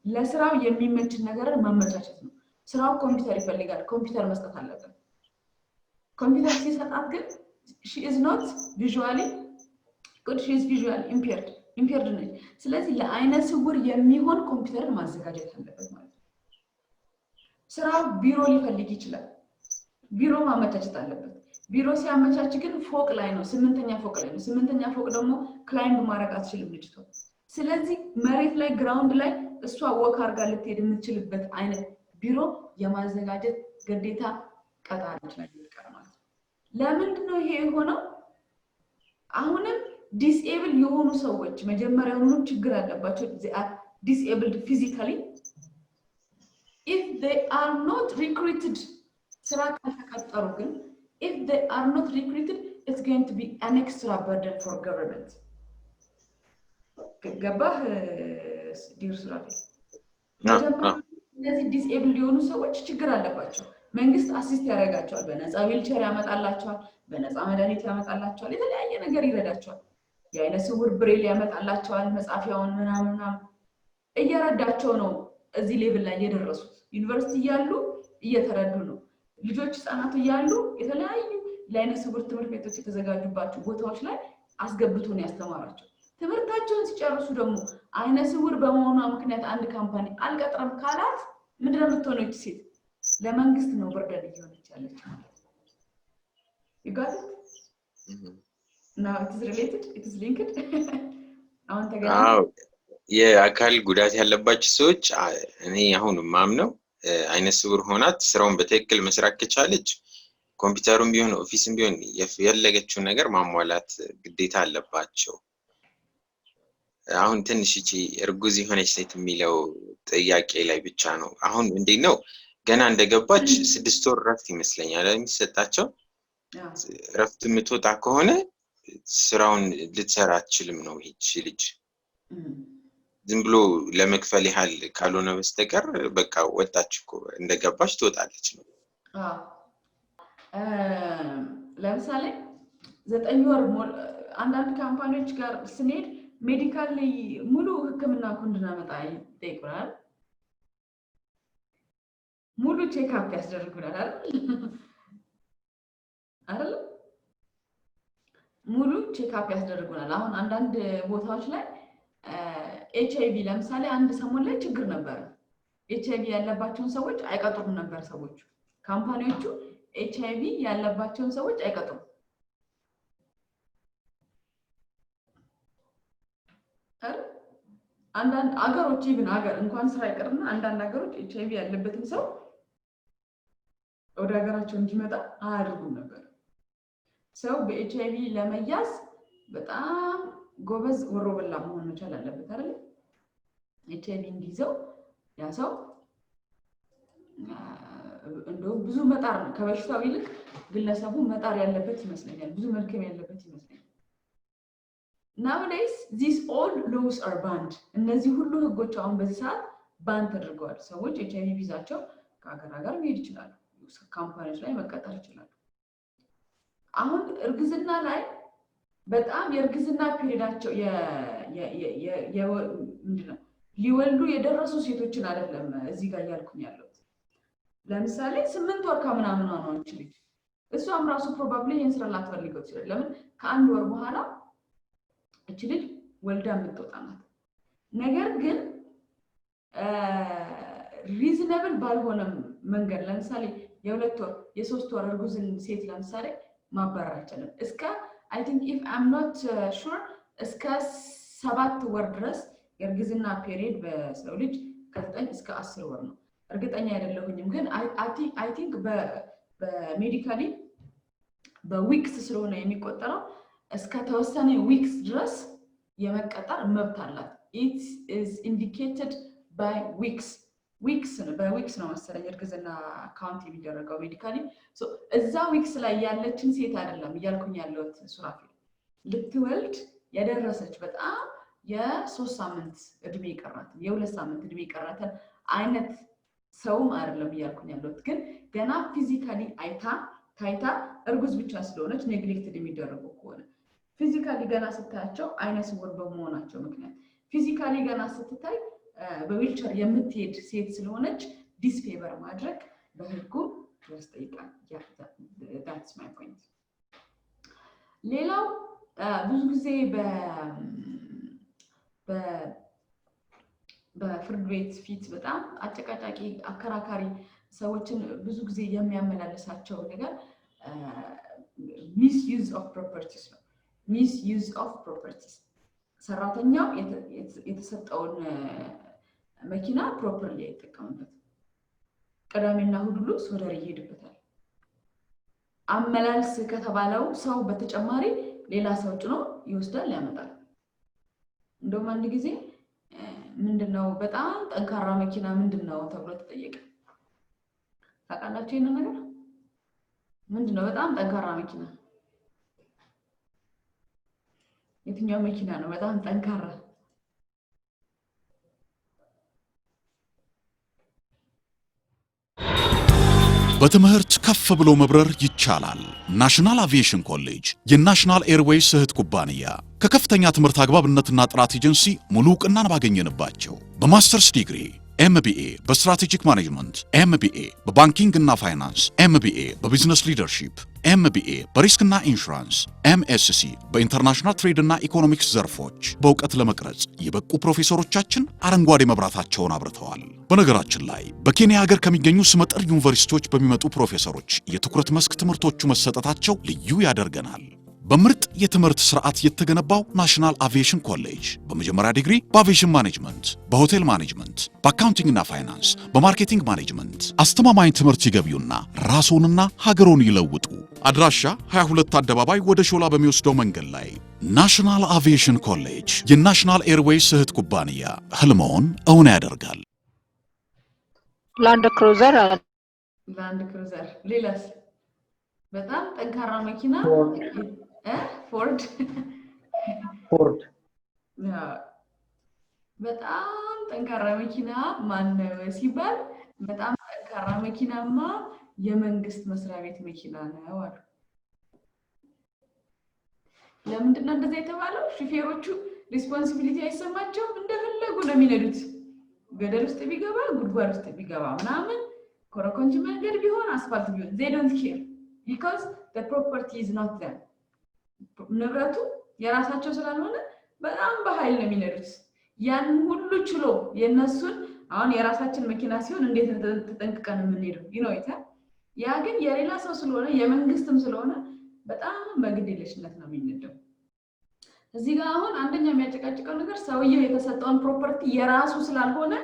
C: ለስራው የሚመች ነገርን ማመቻቸት ነው። ስራው ኮምፒውተር ይፈልጋል፣ ኮምፒውተር መስጠት አለበት። ኮምፒውተር ሲሰጣት ግን she is not visually good, she is visually impaired ነች። ስለዚህ ለአይነ ስውር የሚሆን ኮምፒውተርን ማዘጋጀት አለበት ማለት ነው። ስራው ቢሮ ሊፈልግ ይችላል፣ ቢሮ ማመቻቸት አለበት። ቢሮ ሲያመቻች ግን ፎቅ ላይ ነው፣ 8ኛ ፎቅ ላይ ነው። 8ኛ ፎቅ ደግሞ ክላይምብ ማድረግ አትችልም ልጅቷ። ስለዚህ መሬት ላይ ግራውንድ ላይ እሷ ወክ አድርጋ ልትሄድ የምትችልበት አይነት ቢሮ የማዘጋጀት ግዴታ ቀጣሪዎች ላይ ይቀር ማለት ነው። ለምንድን ነው ይሄ የሆነው? አሁንም ዲስኤብል የሆኑ ሰዎች መጀመሪያውኑ ችግር አለባቸው። they are disabled physically. if they are not recruited ስራ ካልተቀጠሩ ግን if they are not recruited, it's going to be an extra burden for government። ገባህ ዲር ሱራፌል? እነዚህ ዲስኤብል የሆኑ ሰዎች ችግር አለባቸው። መንግስት አሲስት ያደርጋቸዋል፣ በነፃ ዊልቸር ያመጣላቸዋል፣ በነፃ መድኃኒት ያመጣላቸዋል፣ የተለያየ ነገር ይረዳቸዋል። የአይነ ስውር ብሬል ያመጣላቸዋል፣ መጻፊያውን ምናምን እየረዳቸው ነው እዚህ ሌቭል ላይ የደረሱት። ዩኒቨርሲቲ እያሉ እየተረዱ ነው። ልጆች ህፃናት እያሉ የተለያዩ ለአይነ ስውር ትምህርት ቤቶች የተዘጋጁባቸው ቦታዎች ላይ አስገብቶ ነው ያስተማራቸው። ትምህርታቸውን ሲጨርሱ ደግሞ አይነ ስውር በመሆኗ ምክንያት አንድ ካምፓኒ አልቀጥረም ካላት ምንድን ነው የምትሆነው? እቺ ሴት ለመንግስት ነው በርደን እየሆነች ያለች ማለት ነው። you got it? now it is related, it is linked። አሁን ተገናኝ
G: የአካል ጉዳት ያለባቸው ሰዎች እኔ አሁን ማምነው አይነ ስውር ሆናት ስራውን በትክክል መስራት ከቻለች ኮምፒውተሩም ቢሆን ኦፊስም ቢሆን የፈለገችውን ነገር ማሟላት ግዴታ አለባቸው። አሁን ትንሽ እቺ እርጉዝ የሆነች ሴት የሚለው ጥያቄ ላይ ብቻ ነው። አሁን እንዴት ነው ገና እንደገባች 6 ወር ረፍት ይመስለኛል የሚሰጣቸው። ረፍት የምትወጣ ከሆነ ስራውን ልትሰራ አትችልም ነው ይቺ ልጅ። ዝም ብሎ ለመክፈል ያህል ካልሆነ በስተቀር በቃ ወጣች እኮ እንደገባች ትወጣለች ነው።
C: ለምሳሌ 9 ወር አንዳንድ ካምፓኒዎች ጋር ስንሄድ ሜዲካል ሙሉ ህክምና እንድናመጣ ይጠይቁናል። ሙሉ ቼክአፕ ያስደርጉናል አይደል? ሙሉ ቼክአፕ ያስደርጉናል። አሁን አንዳንድ ቦታዎች ላይ HIV ለምሳሌ አንድ ሰሞን ላይ ችግር ነበር። HIV ያለባቸውን ሰዎች አይቀጥሩም ነበር ሰዎች ካምፓኒዎቹ HIV ያለባቸውን ሰዎች አይቀጥሩም አንዳንድ አገሮች ይብን አገር እንኳን ስራ ይቀርና አንዳንድ አገሮች HIV ያለበትን ሰው ወደ ሀገራቸው እንዲመጣ አያደርጉም ነበር ሰው በኤችአይቪ ለመያዝ በጣም ጎበዝ ወሮበላ መሆን መቻል አለበት አይደል ኤችአይቪ እንዲይዘው ያ ሰው እንደው ብዙ መጣር ነው ከበሽታው ይልቅ ግለሰቡ መጣር ያለበት ይመስለኛል ብዙ መልከም ያለበት ይመስለኛል nowadays these all laws are banned እነዚህ ሁሉ ህጎች አሁን በዚህ ሰዓት ባን ተደርገዋል ሰዎች ኤችአይቪ ቢዛቸው ከሀገር ሀገር መሄድ ይችላሉ ካምፓኒዎች ላይ መቀጠር ይችላሉ አሁን እርግዝና ላይ በጣም የእርግዝና ፔሪዳቸው ምንድነው ሊወልዱ የደረሱ ሴቶችን አይደለም እዚህ ጋር ያልኩኝ ያለው ለምሳሌ 8 ወር ከምናምን ነው እንችልኝ እሷም ራሱ ፕሮባብሊ ይንስራ ላትፈልገው ይችላል ለምን ከአንድ ወር በኋላ እችልኝ ወልዳ የምትወጣናት ነገር ግን ሪዝነብል ባልሆነ መንገድ ለምሳሌ የሁለት ወር የሶስት ወር እርጉዝን ሴት ለምሳሌ ማባረር አይችልም እስከ I think if I'm not sure እስከ 7 ወር ድረስ የእርግዝና ፔሪድ በሰው ልጅ ከ9 እስከ 10 ወር ነው እርግጠኛ አይደለሁኝም ግን I think በሜዲካሊ በዊክስ ስለሆነ የሚቆጠረው እስከ ተወሰነ ዊክስ ድረስ የመቀጠር መብት አላት it is indicated by weeks በዊክስ ነው መሰለኝ እርግዝና ካውንት የሚደረገው ሜዲካሊ ሶ እዛ ዊክስ ላይ ያለችን ሴት አይደለም ይያልኩኝ ያለውት ሱራፊል ልትወልድ ያደረሰች በጣም የ3 ሳምንት እድሜ ይቀራታል የ2 ሳምንት እድሜ ይቀራታል አይነት ሰውም አይደለም ይያልኩኝ ያለውት ግን ገና ፊዚካሊ ታይታ እርጉዝ ብቻ ስለሆነች ኔግሌክትድ የሚደረጉ ከሆነ ፊዚካሊ ገና ስታያቸው አይነ ስውር በመሆናቸው ምክንያት ፊዚካሊ ገና ስትታይ በዊልቸር የምትሄድ ሴት ስለሆነች ዲስፌቨር ማድረግ በህጉ ያስጠይቃል that's my point ሌላው ብዙ ጊዜ በፍርድ ቤት ፊት በጣም አጨቃጫቂ አከራካሪ ሰዎችን ብዙ ጊዜ የሚያመላልሳቸው ነገር misuse of properties ነው misuse of properties ሰራተኛው የተሰጠውን መኪና ፕሮፐርሊ አይጠቀምበት ቀዳሚና ሁሉ ሶደር ይሄድበታል አመላልስ ከተባለው ሰው በተጨማሪ ሌላ ሰው ጭኖ ይወስዳል ያመጣል እንደውም አንድ ጊዜ ምንድነው በጣም ጠንካራ መኪና ምንድነው ተብሎ ተጠየቀ ታውቃላችሁ ይሄን ነገር ምንድነው በጣም ጠንካራ መኪና የትኛው መኪና ነው በጣም ጠንካራ
H: በትምህርት ከፍ ብሎ መብረር ይቻላል ናሽናል አቪዬሽን ኮሌጅ የናሽናል ኤርዌይስ እህት ኩባንያ ከከፍተኛ ትምህርት አግባብነትና ጥራት ኤጀንሲ ሙሉ ዕውቅናን ባገኘንባቸው በማስተርስ ዲግሪ ኤምቢኤ በስትራቴጂክ ማኔጅመንት ኤምቢኤ በባንኪንግ እና ፋይናንስ ኤምቢኤ በቢዝነስ ሊደርሺፕ ኤምቢኤ በሪስክና ኢንሹራንስ ኤምኤስሲ በኢንተርናሽናል ትሬድ እና ኢኮኖሚክስ ዘርፎች በእውቀት ለመቅረጽ የበቁ ፕሮፌሰሮቻችን አረንጓዴ መብራታቸውን አብርተዋል። በነገራችን ላይ በኬንያ ሀገር ከሚገኙ ስመጥር ዩኒቨርሲቲዎች በሚመጡ ፕሮፌሰሮች የትኩረት መስክ ትምህርቶቹ መሰጠታቸው ልዩ ያደርገናል። በምርጥ የትምህርት ስርዓት የተገነባው ናሽናል አቪዬሽን ኮሌጅ በመጀመሪያ ዲግሪ በአቪዬሽን ማኔጅመንት፣ በሆቴል ማኔጅመንት፣ በአካውንቲንግ እና ፋይናንስ፣ በማርኬቲንግ ማኔጅመንት አስተማማኝ ትምህርት ይገቢውና ራስዎንና ሀገሮን ይለውጡ። አድራሻ 22 አደባባይ ወደ ሾላ በሚወስደው መንገድ ላይ ናሽናል አቪዬሽን ኮሌጅ የናሽናል ኤርዌይስ እህት ኩባንያ ህልሞን እውን ያደርጋል።
F: ላንድ ክሩዘር
C: ሌላስ በጣም ጠንካራ መኪና ፎርድ በጣም ጠንካራ መኪና ማን ሲባል በጣም ጠንካራ መኪናማ የመንግስት መስሪያ ቤት መኪና ነው አሉ። ለምንድነው እንደዛ የተባለው? ሹፌሮቹ ሪስፖንሲቢሊቲ አይሰማቸውም እንደፈለጉ ነው የሚነዱት። ገደል ውስጥ ቢገባ ጉድጓድ ውስጥ ቢገባ ምናምን ኮረኮንች መንገድ ቢሆን አስፋልት ቢሆን they don't care because the property is not them ንብረቱ የራሳቸው ስላልሆነ በጣም በኃይል ነው የሚነዱት። ያን ሁሉ ችሎ የነሱን አሁን የራሳችን መኪና ሲሆን እንዴት ተጠንቅቀን የምንሄደው ይታ ያ ግን የሌላ ሰው ስለሆነ የመንግስትም ስለሆነ በጣም በግዴለሽነት ነው የሚነደው። እዚህ ጋር አሁን አንደኛ የሚያጨቃጭቀው ነገር ሰውየው የተሰጠውን ፕሮፐርቲ የራሱ ስላልሆነ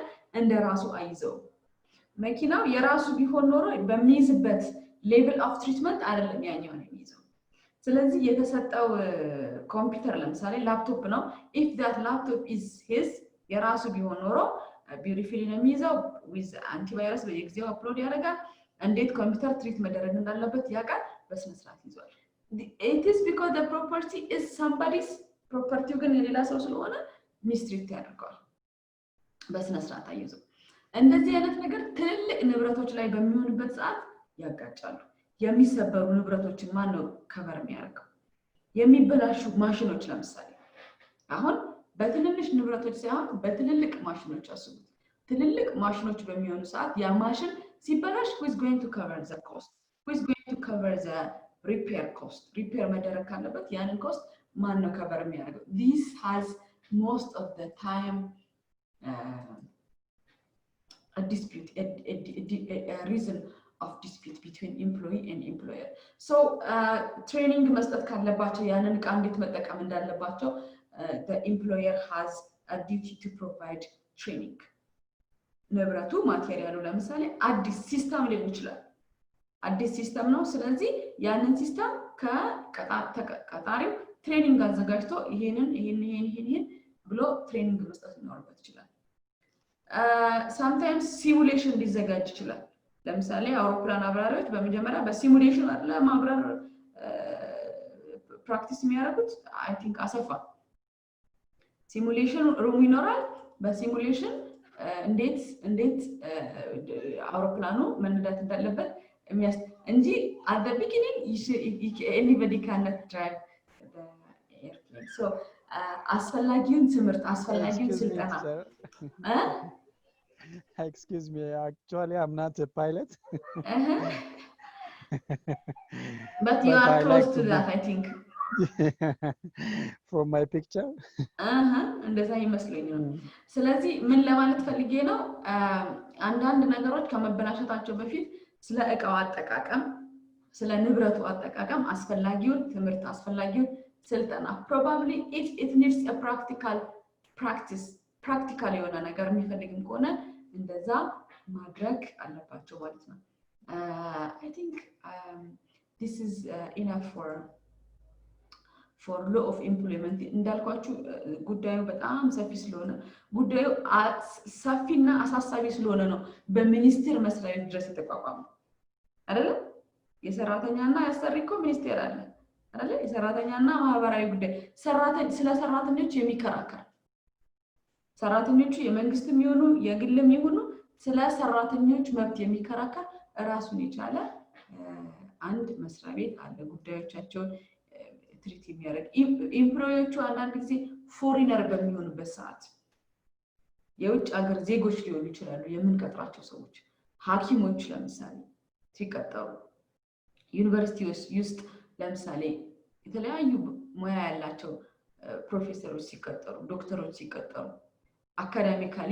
C: እንደራሱ አይዘው። መኪናው የራሱ ቢሆን ኖሮ በሚይዝበት ሌቭል ኦፍ ትሪትመንት አይደለም ያኛው ነው የሚይዘው። ስለዚህ የተሰጠው ኮምፒውተር ለምሳሌ ላፕቶፕ ነው if that laptop is his የራሱ ቢሆን ኖሮ ቢዩቲፉሊ ነው የሚይዘው with አንቲቫይረስ በየጊዜው አፕሎድ ያደርጋል። እንዴት ኮምፒውተር ትሪት መደረግ እንዳለበት ያውቃል። በስነ ስርዓት ይዟል። it is because the property is somebody's property ግን የሌላ ሰው ስለሆነ ሚስትሪት ያደርጋል። በስነ ስርዓት አይይዘው። እንደዚህ አይነት ነገር ትልልቅ ንብረቶች ላይ በሚሆንበት ሰዓት ያጋጫሉ። የሚሰበሩ ንብረቶችን ማን ነው ከቨር የሚያደርገው? የሚበላሹ ማሽኖች ለምሳሌ አሁን በትንንሽ ንብረቶች ሳይሆን በትልልቅ ማሽኖች አስቡት። ትልልቅ ማሽኖች በሚሆኑ ሰዓት ያ ማሽን ሲበላሽ who is going to cover the cost? Who is going to cover the repair cost? repair መደረግ ካለበት ያንን ኮስት ማን ነው ከቨር የሚያደርገው? This has most of the time a dispute, a reason of dispute between employee and employer. So training መስጠት ካለባቸው ያንን ዕቃ እንዴት መጠቀም እንዳለባቸው the employer has a duty to provide training. ንብረቱ ማቴሪያሉ ለምሳሌ አዲስ ሲስተም ሊሆን ይችላል። አዲስ ሲስተም ነው። ስለዚህ ያንን ሲስተም ከቀጣሪው ትሬኒንግ አዘጋጅቶ ይሄን ብሎ ትሬኒንግ መስጠት ይኖርበት ይችላል። sometimes ሲሙሌሽን ሊዘጋጅ ይችላል። ለምሳሌ አውሮፕላን አብራሪዎች በመጀመሪያ በሲሙሌሽን ለማብራር ፕራክቲስ የሚያደርጉት አይ ቲንክ አሰፋ ሲሙሌሽን ሩም ይኖራል። በሲሙሌሽን እንዴት አውሮፕላኑ መንዳት እንዳለበት እንጂ at the beginning anybody cannot drive the airplane. So አስፈላጊውን ትምህርት አስፈላጊውን ስልጠና
I: Excuse me, actually I'm not a pilot.
C: But you are close to that, I think.
I: From my picture.
C: እንደዛ ይመስለኝ ነው። ስለዚህ ምን ለማለት ፈልጌ ነው አንዳንድ ነገሮች ከመበላሸታቸው በፊት ስለ ዕቃው አጠቃቀም ስለ ንብረቱ አጠቃቀም አስፈላጊውን ትምህርት አስፈላጊውን ስልጠና probably if it needs a practical የሆነ ነገር የሚፈልግም ከሆነ እንደዛ ማድረግ አለባቸው ማለት ነው። I think this is enough for law of employment. እንዳልኳችሁ ጉዳዩ በጣም ሰፊ ስለሆነ ጉዳዩ ሰፊና አሳሳቢ ስለሆነ ነው በሚኒስቴር መስሪያ ቤት ድረስ የተቋቋመው አይደል? የሰራተኛና የአሰሪ እኮ ሚኒስቴር አለ አይደል? የሰራተኛና ማህበራዊ ጉዳይ ስለ ሰራተኞች የሚከራከር ሰራተኞቹ የመንግስትም ይሁኑ የግልም ይሁኑ ስለ ሰራተኞች መብት የሚከራከር ራሱን የቻለ አንድ መስሪያ ቤት አለ። ጉዳዮቻቸውን ትሪት የሚያደርግ ኢምፕሎዮቹ አንዳንድ ጊዜ ፎሪነር በሚሆኑበት ሰዓት የውጭ ሀገር ዜጎች ሊሆኑ ይችላሉ የምንቀጥራቸው ሰዎች። ሐኪሞች ለምሳሌ ሲቀጠሩ ዩኒቨርሲቲ ውስጥ ለምሳሌ የተለያዩ ሙያ ያላቸው ፕሮፌሰሮች ሲቀጠሩ ዶክተሮች ሲቀጠሩ አካዳሚካሊ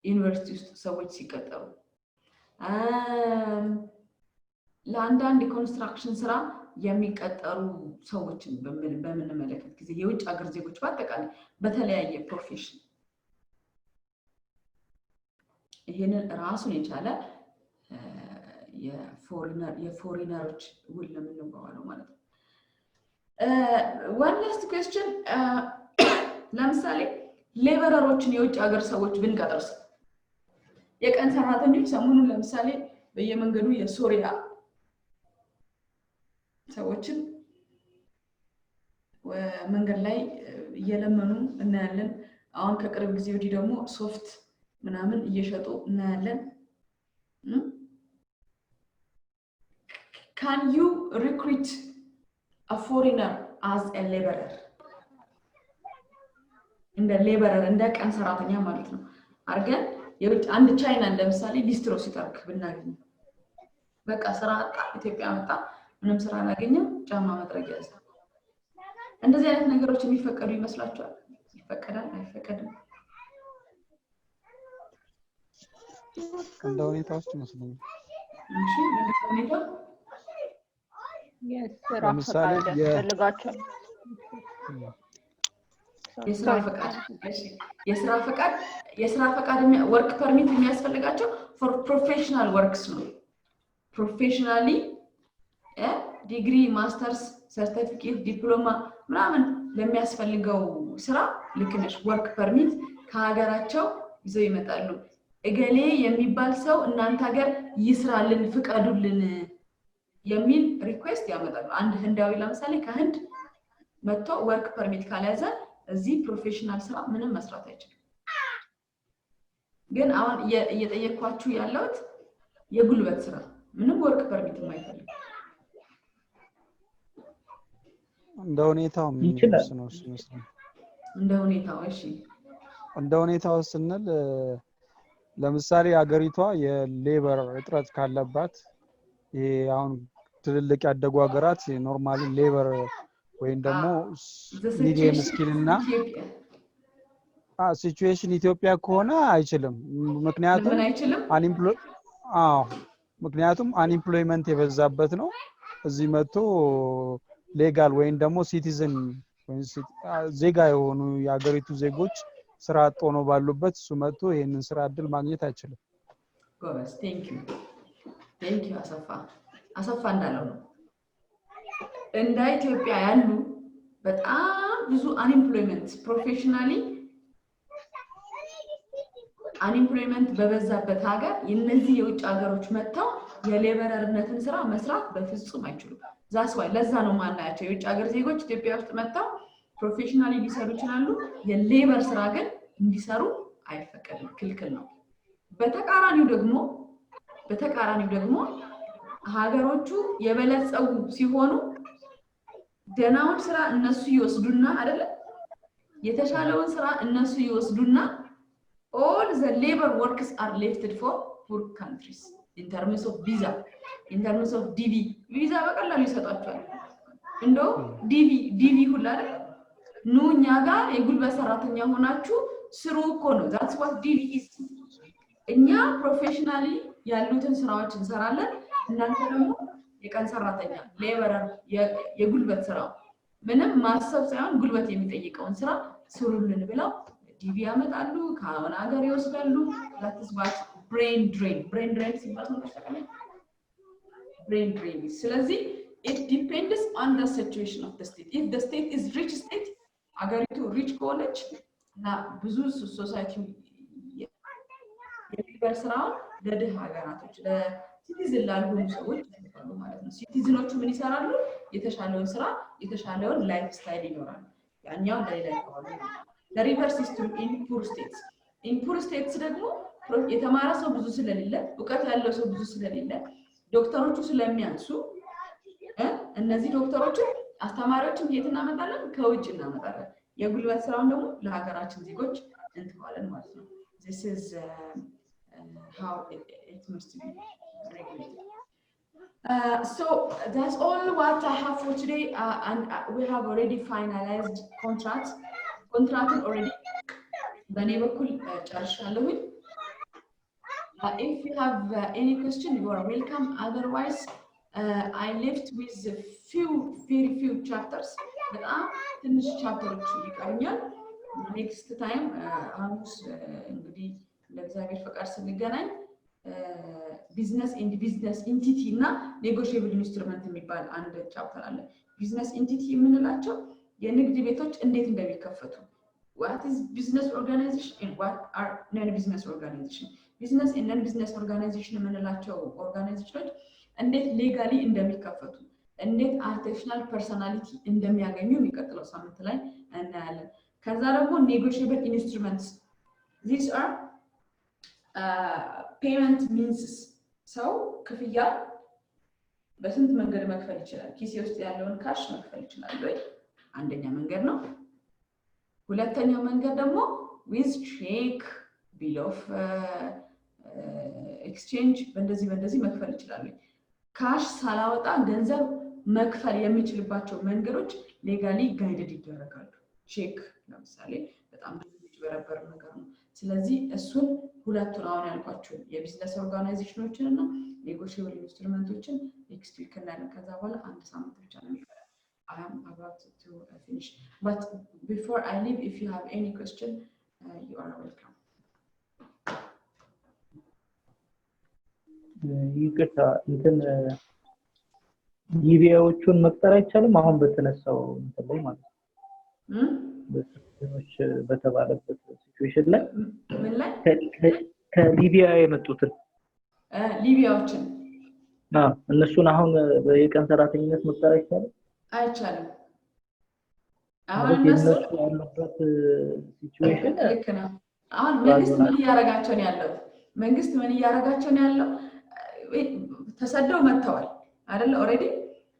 C: ዩኒቨርሲቲ ውስጥ ሰዎች ሲቀጠሩ ለአንዳንድ ኮንስትራክሽን ስራ የሚቀጠሩ ሰዎችን በምንመለከት ጊዜ የውጭ ሀገር ዜጎች በአጠቃላይ በተለያየ ፕሮፌሽን ይሄንን ራሱን የቻለ የፎሪነሮች ውል ለምንባለው ማለት ነው። one last question ለምሳሌ ሌበረሮችን የውጭ ሀገር ሰዎች ብንቀጥርስ የቀን ሰራተኞች ሰሞኑን ለምሳሌ በየመንገዱ የሶሪያ ሰዎችን መንገድ ላይ እየለመኑ እናያለን። አሁን ከቅርብ ጊዜ ወዲህ ደግሞ ሶፍት ምናምን እየሸጡ እናያለን። Can you recruit a foreigner as a laborer? እንደ ሌበረር እንደ ቀን ሰራተኛ ማለት ነው አርገን የውጭ አንድ ቻይና ለምሳሌ ሊስትሮ ሲጠርክ ብናገኝ በቃ ስራ አጣ ኢትዮጵያ መጣ ምንም ስራ አላገኘም ጫማ መጥረግ ያዘ። እንደዚህ አይነት ነገሮች የሚፈቀዱ ይመስላችኋል? ይፈቀዳል አይፈቀድም?
I: እንደ ሁኔታዎች ይመስለኛል።
C: እሺ ሁኔታ
F: የስራ
I: ለምሳሌ
F: ፈቃድ ያስፈልጋቸዋል።
C: የስራ ፈቃድ እሺ የስራ ፈቃድ ወርክ ፐርሚት የሚያስፈልጋቸው ፎር ፕሮፌሽናል ወርክስ ነው። ፕሮፌሽናሊ ዲግሪ ማስተርስ ሰርቲፊኬት ዲፕሎማ ምናምን ለሚያስፈልገው ስራ ልክ ነሽ ወርክ ፐርሚት ከሀገራቸው ይዘው ይመጣሉ። እገሌ የሚባል ሰው እናንተ ሀገር ይስራልን ፍቀዱልን የሚል ሪኩዌስት ያመጣሉ። አንድ ህንዳዊ ለምሳሌ ከህንድ መጥቶ ወርክ ፐርሚት ካልያዘ እዚህ ፕሮፌሽናል ስራ ምንም መስራት አይችልም። ግን አሁን እየጠየኳችሁ ያለሁት የጉልበት ስራ ምንም ወርክ ፐርሚት የማይፈልግ
I: እንደ ሁኔታው
D: ይችላል።
I: ነው እሱ ይመስላል።
C: እንደ ሁኔታው እሺ
I: እንደ ሁኔታው ስንል ለምሳሌ ሀገሪቷ የሌበር እጥረት ካለባት ይሄ አሁን ትልልቅ ያደጉ ሀገራት ኖርማሊ ሌበር ወይም ደግሞ ሚዲየም ስኪል እና ሲቹዌሽን ኢትዮጵያ ከሆነ አይችልም። ምክንያቱም አንኢምፕሎይመንት የበዛበት ነው። እዚህ መጥቶ ሌጋል ወይም ደግሞ ሲቲዝን ዜጋ የሆኑ የሀገሪቱ ዜጎች ስራ አጥ ሆነው ባሉበት እሱ መጥቶ ይሄንን ስራ እድል ማግኘት አይችልም።
C: ጎበዝ ቴንክ ዩ አሰፋ እንዳለው ነው። እንደ ኢትዮጵያ ያሉ በጣም ብዙ አንኢምፕሎይመንት ፕሮፌሽናሊ አንኢምፕሎይመንት በበዛበት ሀገር እነዚህ የውጭ ሀገሮች መጥተው የሌበረርነትን ስራ መስራት በፍጹም አይችሉም። ዛስዋይ ለዛ ነው ማናያቸው የውጭ ሀገር ዜጎች ኢትዮጵያ ውስጥ መጥተው ፕሮፌሽናሊ ሊሰሩ ይችላሉ። የሌበር ስራ ግን እንዲሰሩ አይፈቀድም፣ ክልክል ነው። በተቃራኒው ደግሞ ሀገሮቹ የበለጸጉ ሲሆኑ ደናውን ስራ እነሱ ይወስዱና አይደለ የተሻለውን ስራ እነሱ ይወስዱና all the labor workers are left for poor countries in terms of visa, in terms of DV. visa በቀላሉ ይሰጣቸዋል። እንደው DV ሁላ አይደል ኑ እኛ ጋር የጉልበት ሰራተኛ ሆናችሁ ስሩ እኮ ነው። that's what DV is። እኛ ፕሮፌሽናሊ ያሉትን ስራዎች እንሰራለን፣ እናንተ ደግሞ የቀን ሰራተኛ ሌበረር የጉልበት ስራው ምንም ማሰብ ሳይሆን ጉልበት የሚጠይቀውን ስራ ስሩልን ብለው ዲቪ ያመጣሉ፣ ከሆነ ሀገር ይወስዳሉ። that's what brain drain ሲባል ነው ተቀበለ brain drain። ስለዚህ it depends on the situation of the state. if the state is rich state ሀገሪቱ ሪች ከሆነች እና ብዙ ሶሳይቲ የሌበር ስራውን ለድሃ ሀገራቶች ለሲቲዝን ላልሆኑ ሰዎች ይሰጣሉ ማለት ነው። ሲቲዝኖቹ ምን ይሰራሉ? የተሻለውን ስራ የተሻለውን ላይፍ ስታይል ይኖራሉ። ያኛው ለሌላ ይተዋሉ። the reverse is true in poor states. in poor states ደግሞ የተማረ ሰው ብዙ ስለሌለ ዕውቀት ያለው ሰው ብዙ ስለሌለ ዶክተሮቹ ስለሚያንሱ እነዚህ ዶክተሮቹ አስተማሪዎችን የት እናመጣለን? ከውጭ እናመጣለን። የጉልበት ስራውን ደግሞ ለሀገራችን ዜጎች እንተዋለን ማለት ነው። this is how it must be regulated. So that's all what I have for today, and we have already finalized contracts already በኔ በኩል ጨርሻለሁኝ። if you have any question you are welcome. Otherwise I left with very few chapters. በጣም ትንሽ ቻፕተሮች ይቀሩኛል። next time ሐሙስ እንግዲህ ለእግዚአብሔር ፈቃድ ስንገናኝ ቢዝነስ ኤንድ ቢዝነስ ኢንቲቲ እና ኔጎሺየብል ኢንስትሩመንት የሚባል አንድ ቻፕተር አለ። ቢዝነስ ኢንቲቲ የምንላቸው የንግድ ቤቶች እንዴት እንደሚከፈቱ what is business organization and what are non-business organization. business and non-business organization የምንላቸው ኦርጋናይዜሽኖች እንዴት ሌጋሊ እንደሚከፈቱ እንዴት አርቲፊሻል ፐርሰናሊቲ እንደሚያገኙ የሚቀጥለው ሳምንት ላይ እናያለን። ከዛ ደግሞ ኔጎሺየብል ኢንስትሩመንትስ these are payment means ሰው ክፍያ በስንት መንገድ መክፈል ይችላል? ኪሴ ውስጥ ያለውን ካሽ መክፈል ይችላል ወይ? አንደኛ መንገድ ነው። ሁለተኛው መንገድ ደግሞ with check bill of exchange በእንደዚህ መክፈል ይችላል ወይ? ካሽ ሳላወጣ ገንዘብ መክፈል የሚችልባቸው መንገዶች ሌጋሊ ጋይድድ ይደረጋሉ። ቼክ ለምሳሌ በጣም ብዙ የሚጭበረበር ነገር ነው። ስለዚህ እሱን ሁለቱን አሁን ያልኳችሁ የቢዝነስ ኦርጋናይዜሽኖችን እና ኔጎሽየብል ኢንስትሩመንቶችን ኔክስት ዊክ እናያለን። ከዛ በኋላ አንድ ሳምንት ብቻ ነው የሚቀረው። I am about to finish. But before I leave, if you have any question, you are welcome.
D: ይቅርታ እንትን ሊቢያዎቹን መቅጠር አይቻልም አሁን በተነሳው እንትን ላይ ማለት ነው በስደተኞች በተባለበት ሲቹዌሽን ላይ
C: ምን ላይ
D: ከሊቢያ የመጡትን
C: ሊቢያዎችን
D: እነሱን አሁን በየቀን ሰራተኝነት መቅጠር
C: አይቻልም አሁን እነሱ
D: ያሉበት ሲቹዌሽን
C: ልክ ነው አሁን መንግስት ምን እያረጋቸው ነው ያለው ተሰደው መጥተዋል አይደል ኦሬዲ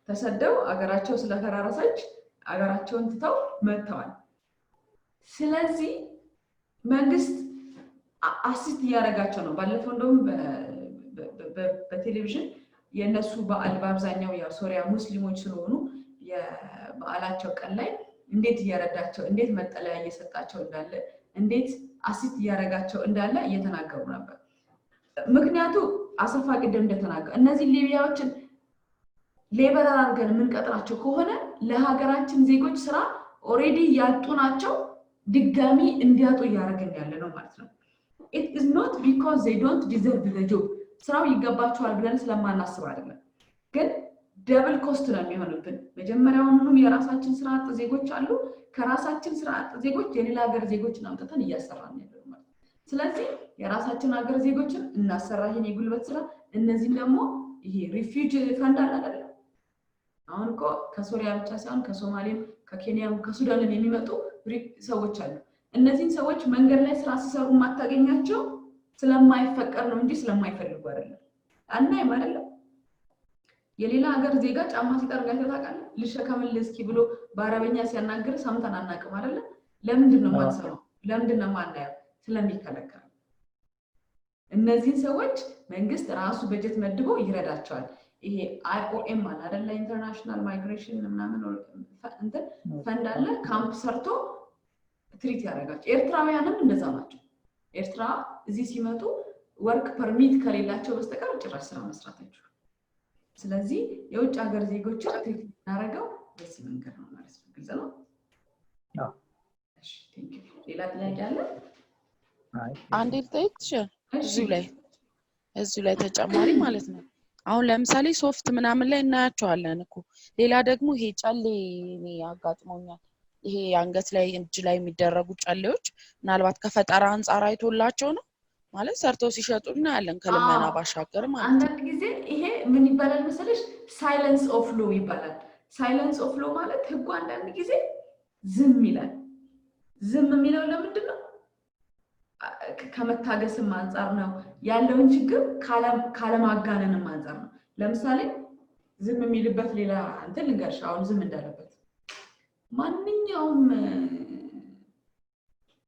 C: ተሰደው አገራቸው ስለተራራሰች አገራቸውን ትተው መጥተዋል ስለዚህ መንግስት አሲስት እያረጋቸው ነው ባለፈው እንደውም በቴሌቪዥን የነሱ በዓል በአብዛኛው የሶሪያ ሙስሊሞች ስለሆኑ የበዓላቸው ቀን ላይ እንዴት እያረዳቸው እንዴት መጠለያ እየሰጣቸው እንዳለ እንዴት አሲስት እያረጋቸው እንዳለ እየተናገሩ ነበር ምክንያቱ አሰፋ ቅድም እንደተናገረ እነዚህ ሊቢያዎችን ሌበር አድርገን የምንቀጥራቸው ከሆነ ለሀገራችን ዜጎች ስራ ኦሬዲ ያጡ ናቸው ድጋሚ እንዲያጡ እያደረግን ያለ ነው ማለት ነው it is not because they don't deserve the job ስራው ይገባቸዋል ብለን ስለማናስብ አይደለም ግን ደብል ኮስት ነው የሚሆንብን መጀመሪያውኑ የራሳችን ስራ አጥ ዜጎች አሉ ከራሳችን ስራ አጥ ዜጎች የሌላ ሀገር ዜጎችን አምጥተን እያሰራን ያለው ማለት ስለዚህ የራሳችን ሀገር ዜጎችን እናሰራ ይሄን የጉልበት ስራ እነዚህ ደግሞ ይሄ ሪፊውጂ ፈንድ አለ አይደል አሁን እኮ ከሶሪያ ብቻ ሳይሆን ከሶማሊያም ከኬንያም ከሱዳንም የሚመጡ ሰዎች አሉ እነዚህን ሰዎች መንገድ ላይ ስራ ሲሰሩ ማታገኛቸው ስለማይፈቀር ነው እንጂ ስለማይፈልጉ አይደለም አናይም አይደለም የሌላ ሀገር ዜጋ ጫማ ሲጠርግ አይተታቃለ ልሸከምልህ እስኪ ብሎ በአረበኛ ሲያናግር ሰምተን አናውቅም አይደለም ለምንድን ነው ማንሰማው ለምንድን ነው ማናየው ስለሚከለከል እነዚህ ሰዎች መንግስት ራሱ በጀት መድቦ ይረዳቸዋል ይሄ IOM አለ አይደል ኢንተርናሽናል ማይግሬሽን ምናምን እንት ፈንድ አለ ካምፕ ሰርቶ ትሪት ያደርጋቸው ኤርትራውያንም እንደዛ ናቸው ኤርትራ እዚህ ሲመጡ ወርክ ፐርሚት ከሌላቸው በስተቀር ጭራሽ ስራ መስራት አይችሉም ስለዚህ የውጭ ሀገር ዜጎችን ትሪት ያደርገው በዚህ መንገድ ነው ማለት ነው ግልጽ ነው
D: አዎ
C: እሺ ቴንክ ዩ ሌላ ጥያቄ አለ
J: አንዴ ልጠይቅሽ እዚሁ ላይ ተጨማሪ ማለት ነው አሁን ለምሳሌ ሶፍት ምናምን ላይ እናያቸዋለን እኮ ሌላ ደግሞ ይሄ ጫሌ እኔ ያጋጥመኛል ይሄ አንገት ላይ እጅ ላይ የሚደረጉ ጫሌዎች ምናልባት ከፈጠራ አንፃር አይቶላቸው ነው ማለት ሰርተው ሲሸጡና ያለን ከለመና ባሻገር ማለት
C: አንዳንድ ጊዜ ይሄ ምን ይባላል መሰለሽ ሳይለንስ ኦፍ ሎ ይባላል ሳይለንስ ኦፍ ሎ ማለት ህጉ አንዳንድ ጊዜ ዝም ይላል ዝም የሚለው ለምንድን ነው ከመታገስም አንፃር ነው ያለውን ችግር ካለማጋነንም አንፃር ነው ለምሳሌ ዝም የሚልበት ሌላ እንትን ልንገርሽ አሁን ዝም እንዳለበት ማንኛውም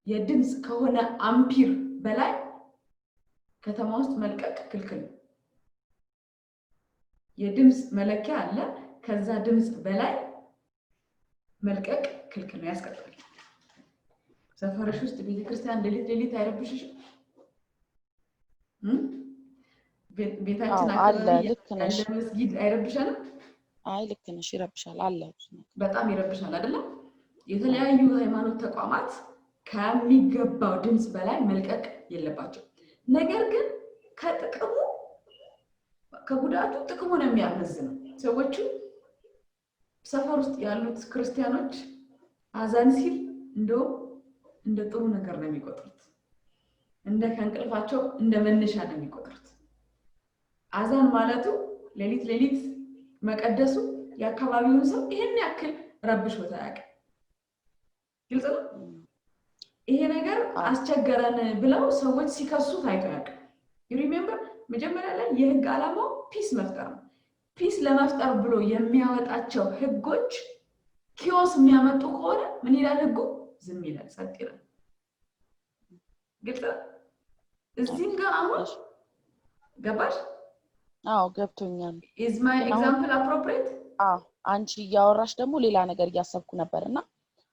C: የድምጽ ከሆነ አምፒር በላይ ከተማ ውስጥ መልቀቅ ክልክል የድምጽ መለኪያ አለ ከዛ ድምጽ በላይ መልቀቅ ክልክል ነው ያስቀጣል ሰፈርሽ ውስጥ ቤተክርስቲያን ሌሊት አይረብሽሽ ቤታችን
J: አለ ልክ ነሽ
C: መስጊድ አይረብሽንም
J: አይ ልክ ነሽ ይረብሻል አለ
C: በጣም ይረብሻል አይደለ የተለያዩ ሃይማኖት ተቋማት ከሚገባው ድምጽ በላይ መልቀቅ የለባቸው ነገር ግን ከጥቅሙ ከጉዳቱ ጥቅሙ ነው የሚያመዝነው ሰዎቹ ሰፈር ውስጥ ያሉት ክርስቲያኖች አዛን ሲል እንደ ጥሩ ነገር ነው የሚቆጥሩት እንደ ከንቅልፋቸው እንደ መነሻ ነው የሚቆጥሩት አዛን ማለቱ ሌሊት መቀደሱ የአካባቢውን ሰው ይሄን ያክል ረብሾት አያውቅም ግልጽ ነው ይሄ ነገር አስቸገረን ብለው ሰዎች ሲከሱ ታይቷል you remember መጀመሪያ ላይ የህግ ዓላማው ፒስ መፍጠር ነው ፒስ ለመፍጠር ብሎ የሚያወጣቸው ህጎች ኪዮስ የሚያመጡ ከሆነ ምን ይላል ህጉ ዝም ይላል ጸጥ ይላል ግልጽ እዚህም ጋር አሁን ገባሽ
J: አዎ ገብቶኛል
C: is my example appropriate
J: አንቺ ያወራሽ ደግሞ ሌላ ነገር እያሰብኩ ነበርና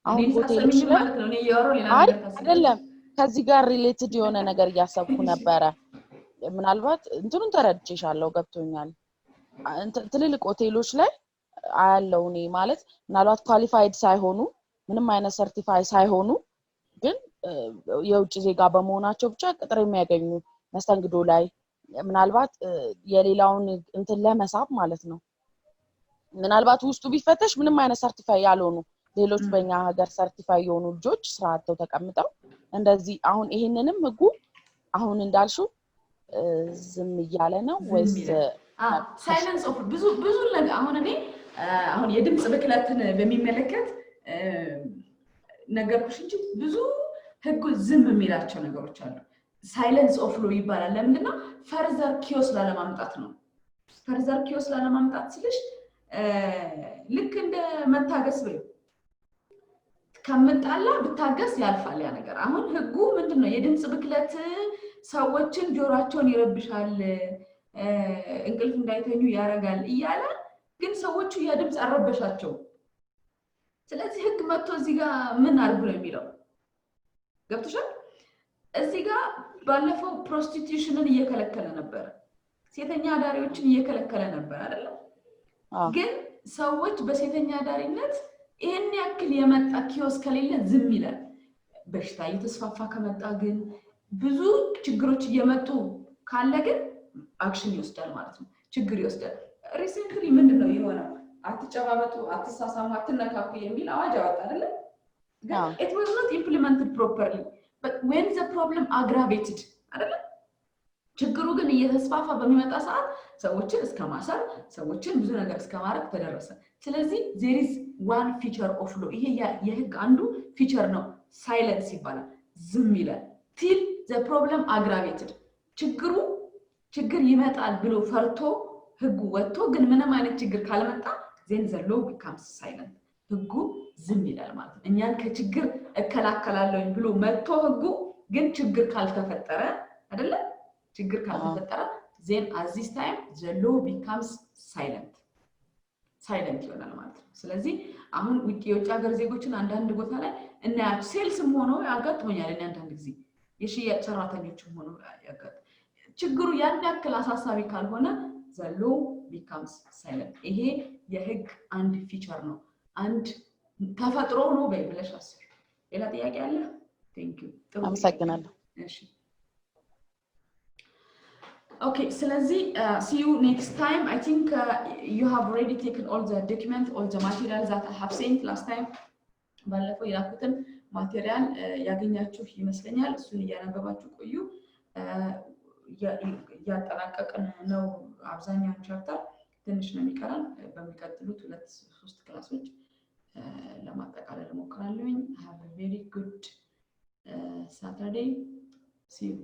J: አሁን
C: ሆቴሎች ላይ ማለት ነው እኔ ያወራው ሌላ ነገር ታስብ
J: አይደለም ከዚህ ጋር ሪሌትድ የሆነ ነገር እያሰብኩ ነበረ ምናልባት እንትኑን ተረድቼሻለሁ ገብቶኛል ትልልቅ ሆቴሎች ላይ አያለው እኔ ማለት ምናልባት ኳሊፋይድ ሳይሆኑ ምንም አይነት ሰርቲፋይ ሳይሆኑ ግን የውጭ ዜጋ በመሆናቸው ብቻ ቅጥር የሚያገኙ መስተንግዶ ላይ ምናልባት የሌላውን እንትን ለመሳብ ማለት ነው ምናልባት ውስጡ ቢፈተሽ ምንም አይነት ሰርቲፋይ ያልሆኑ ሌሎች በእኛ ሀገር ሰርቲፋይ የሆኑ ልጆች ስራቸው ተቀምጠው እንደዚህ አሁን ይሄንንም ህጉ አሁን እንዳልሽው ዝም እያለ ነው ወይስ
C: ሳይለንስ ኦፍ ብዙ ነገር አሁን የድምጽ ብክለትን በሚመለከት ነገርኩሽ እንጂ ብዙ ህጉ ዝም የሚላቸው ነገሮች አሉ ሳይለንስ ኦፍ ሎ ይባላል ለምንድነው ፈርዘር ኪዮስ ላለማምጣት ነው ፈርዘር ኪዮስ ላለማምጣት ስልሽ ልክ እንደ መታገስ ወይ ከመጣላ ብታገስ ያልፋል ያ ነገር አሁን ህጉ ምንድነው የድምጽ ብክለት ሰዎችን ጆሮአቸውን ይረብሻል እንቅልፍ እንዳይተኙ ያረጋል እያለ ግን ሰዎቹ የድምጽ አረበሻቸው ስለዚህ ህግ መጥቶ እዚህ ጋር ምን አርጉ ነው የሚለው ገብቶሻል እዚህ ጋር ባለፈው ፕሮስቲቲዩሽንን እየከለከለ ነበር ሴተኛ አዳሪዎችን እየከለከለ ነበር አይደል ግን ሰዎች በሴተኛ አዳሪነት ይሄን ያክል የመጣ ኪዮስ ከሌለ ዝም ይላል በሽታ እየተስፋፋ ከመጣ ግን ብዙ ችግሮች እየመጡ ካለ ግን አክሽን ይወስዳል ማለት ነው ችግር ይወስዳል ሪሰንትሊ ምንድነው የሆነው አትጨባበጡ አትሳሳሙ አትነካኩ የሚል አዋጅ አወጣ አይደል ግን it was not implemented properly but when the problem aggravated አይደል ችግሩ ግን እየተስፋፋ በሚመጣ ሰዓት ሰዎችን እስከማሰር ሰዎችን ብዙ ነገር እስከማረግ ተደረሰ ስለዚህ there is one feature of law ይሄ የህግ አንዱ ፊቸር ነው ሳይለንስ ይባላል ዝም ይላል till the problem aggravated ችግር ይመጣል ብሎ ፈርቶ ህጉ ወጥቶ ግን ምንም አይነት ችግር ካልመጣ then the law becomes silent ህጉ ዝም ይላል ማለት ነው እኛን ከችግር እከላከላለሁ ብሎ መጥቶ ህጉ ግን ችግር ካልተፈጠረ አይደለ ችግር ካልተፈጠረ then at this time the law becomes silent ይሆናል ማለት ነው ስለዚህ አሁን የውጭ ሀገር ዜጎችን አንዳንድ ቦታ ላይ እና ሴልስም ሆኖ ያጋጥመኛል እኔ አንዳንድ ጊዜ የሽያጭ ሰራተኞችም ሆኖ ያጋጥ ችግሩ ያን ያክል አሳሳቢ ካልሆነ the law becomes silent ይሄ የህግ አንድ ፊቸር ነው አንድ ተፈጥሮ ነው በይብለሽ አስቢ ሌላ ጥያቄ አለ thank you
J: አመሰግናለሁ
C: እሺ Okay, ስለዚህ see you next time. I think you have already taken all the documents, all the materials that I have sent last time. ባለፈው ያልኩትን ማቴሪያል ያገኛችሁ ይመስለኛል እሱን እያነበባችሁ ቆዩ ያጠናቀቅን ነው አብዛኛው ቻፕተር ትንሽ ነው የሚቀራል በሚቀጥሉት 2-3 ክላሶች ለማጠቃለል ሞክራለሁኝ have a very good Saturday see you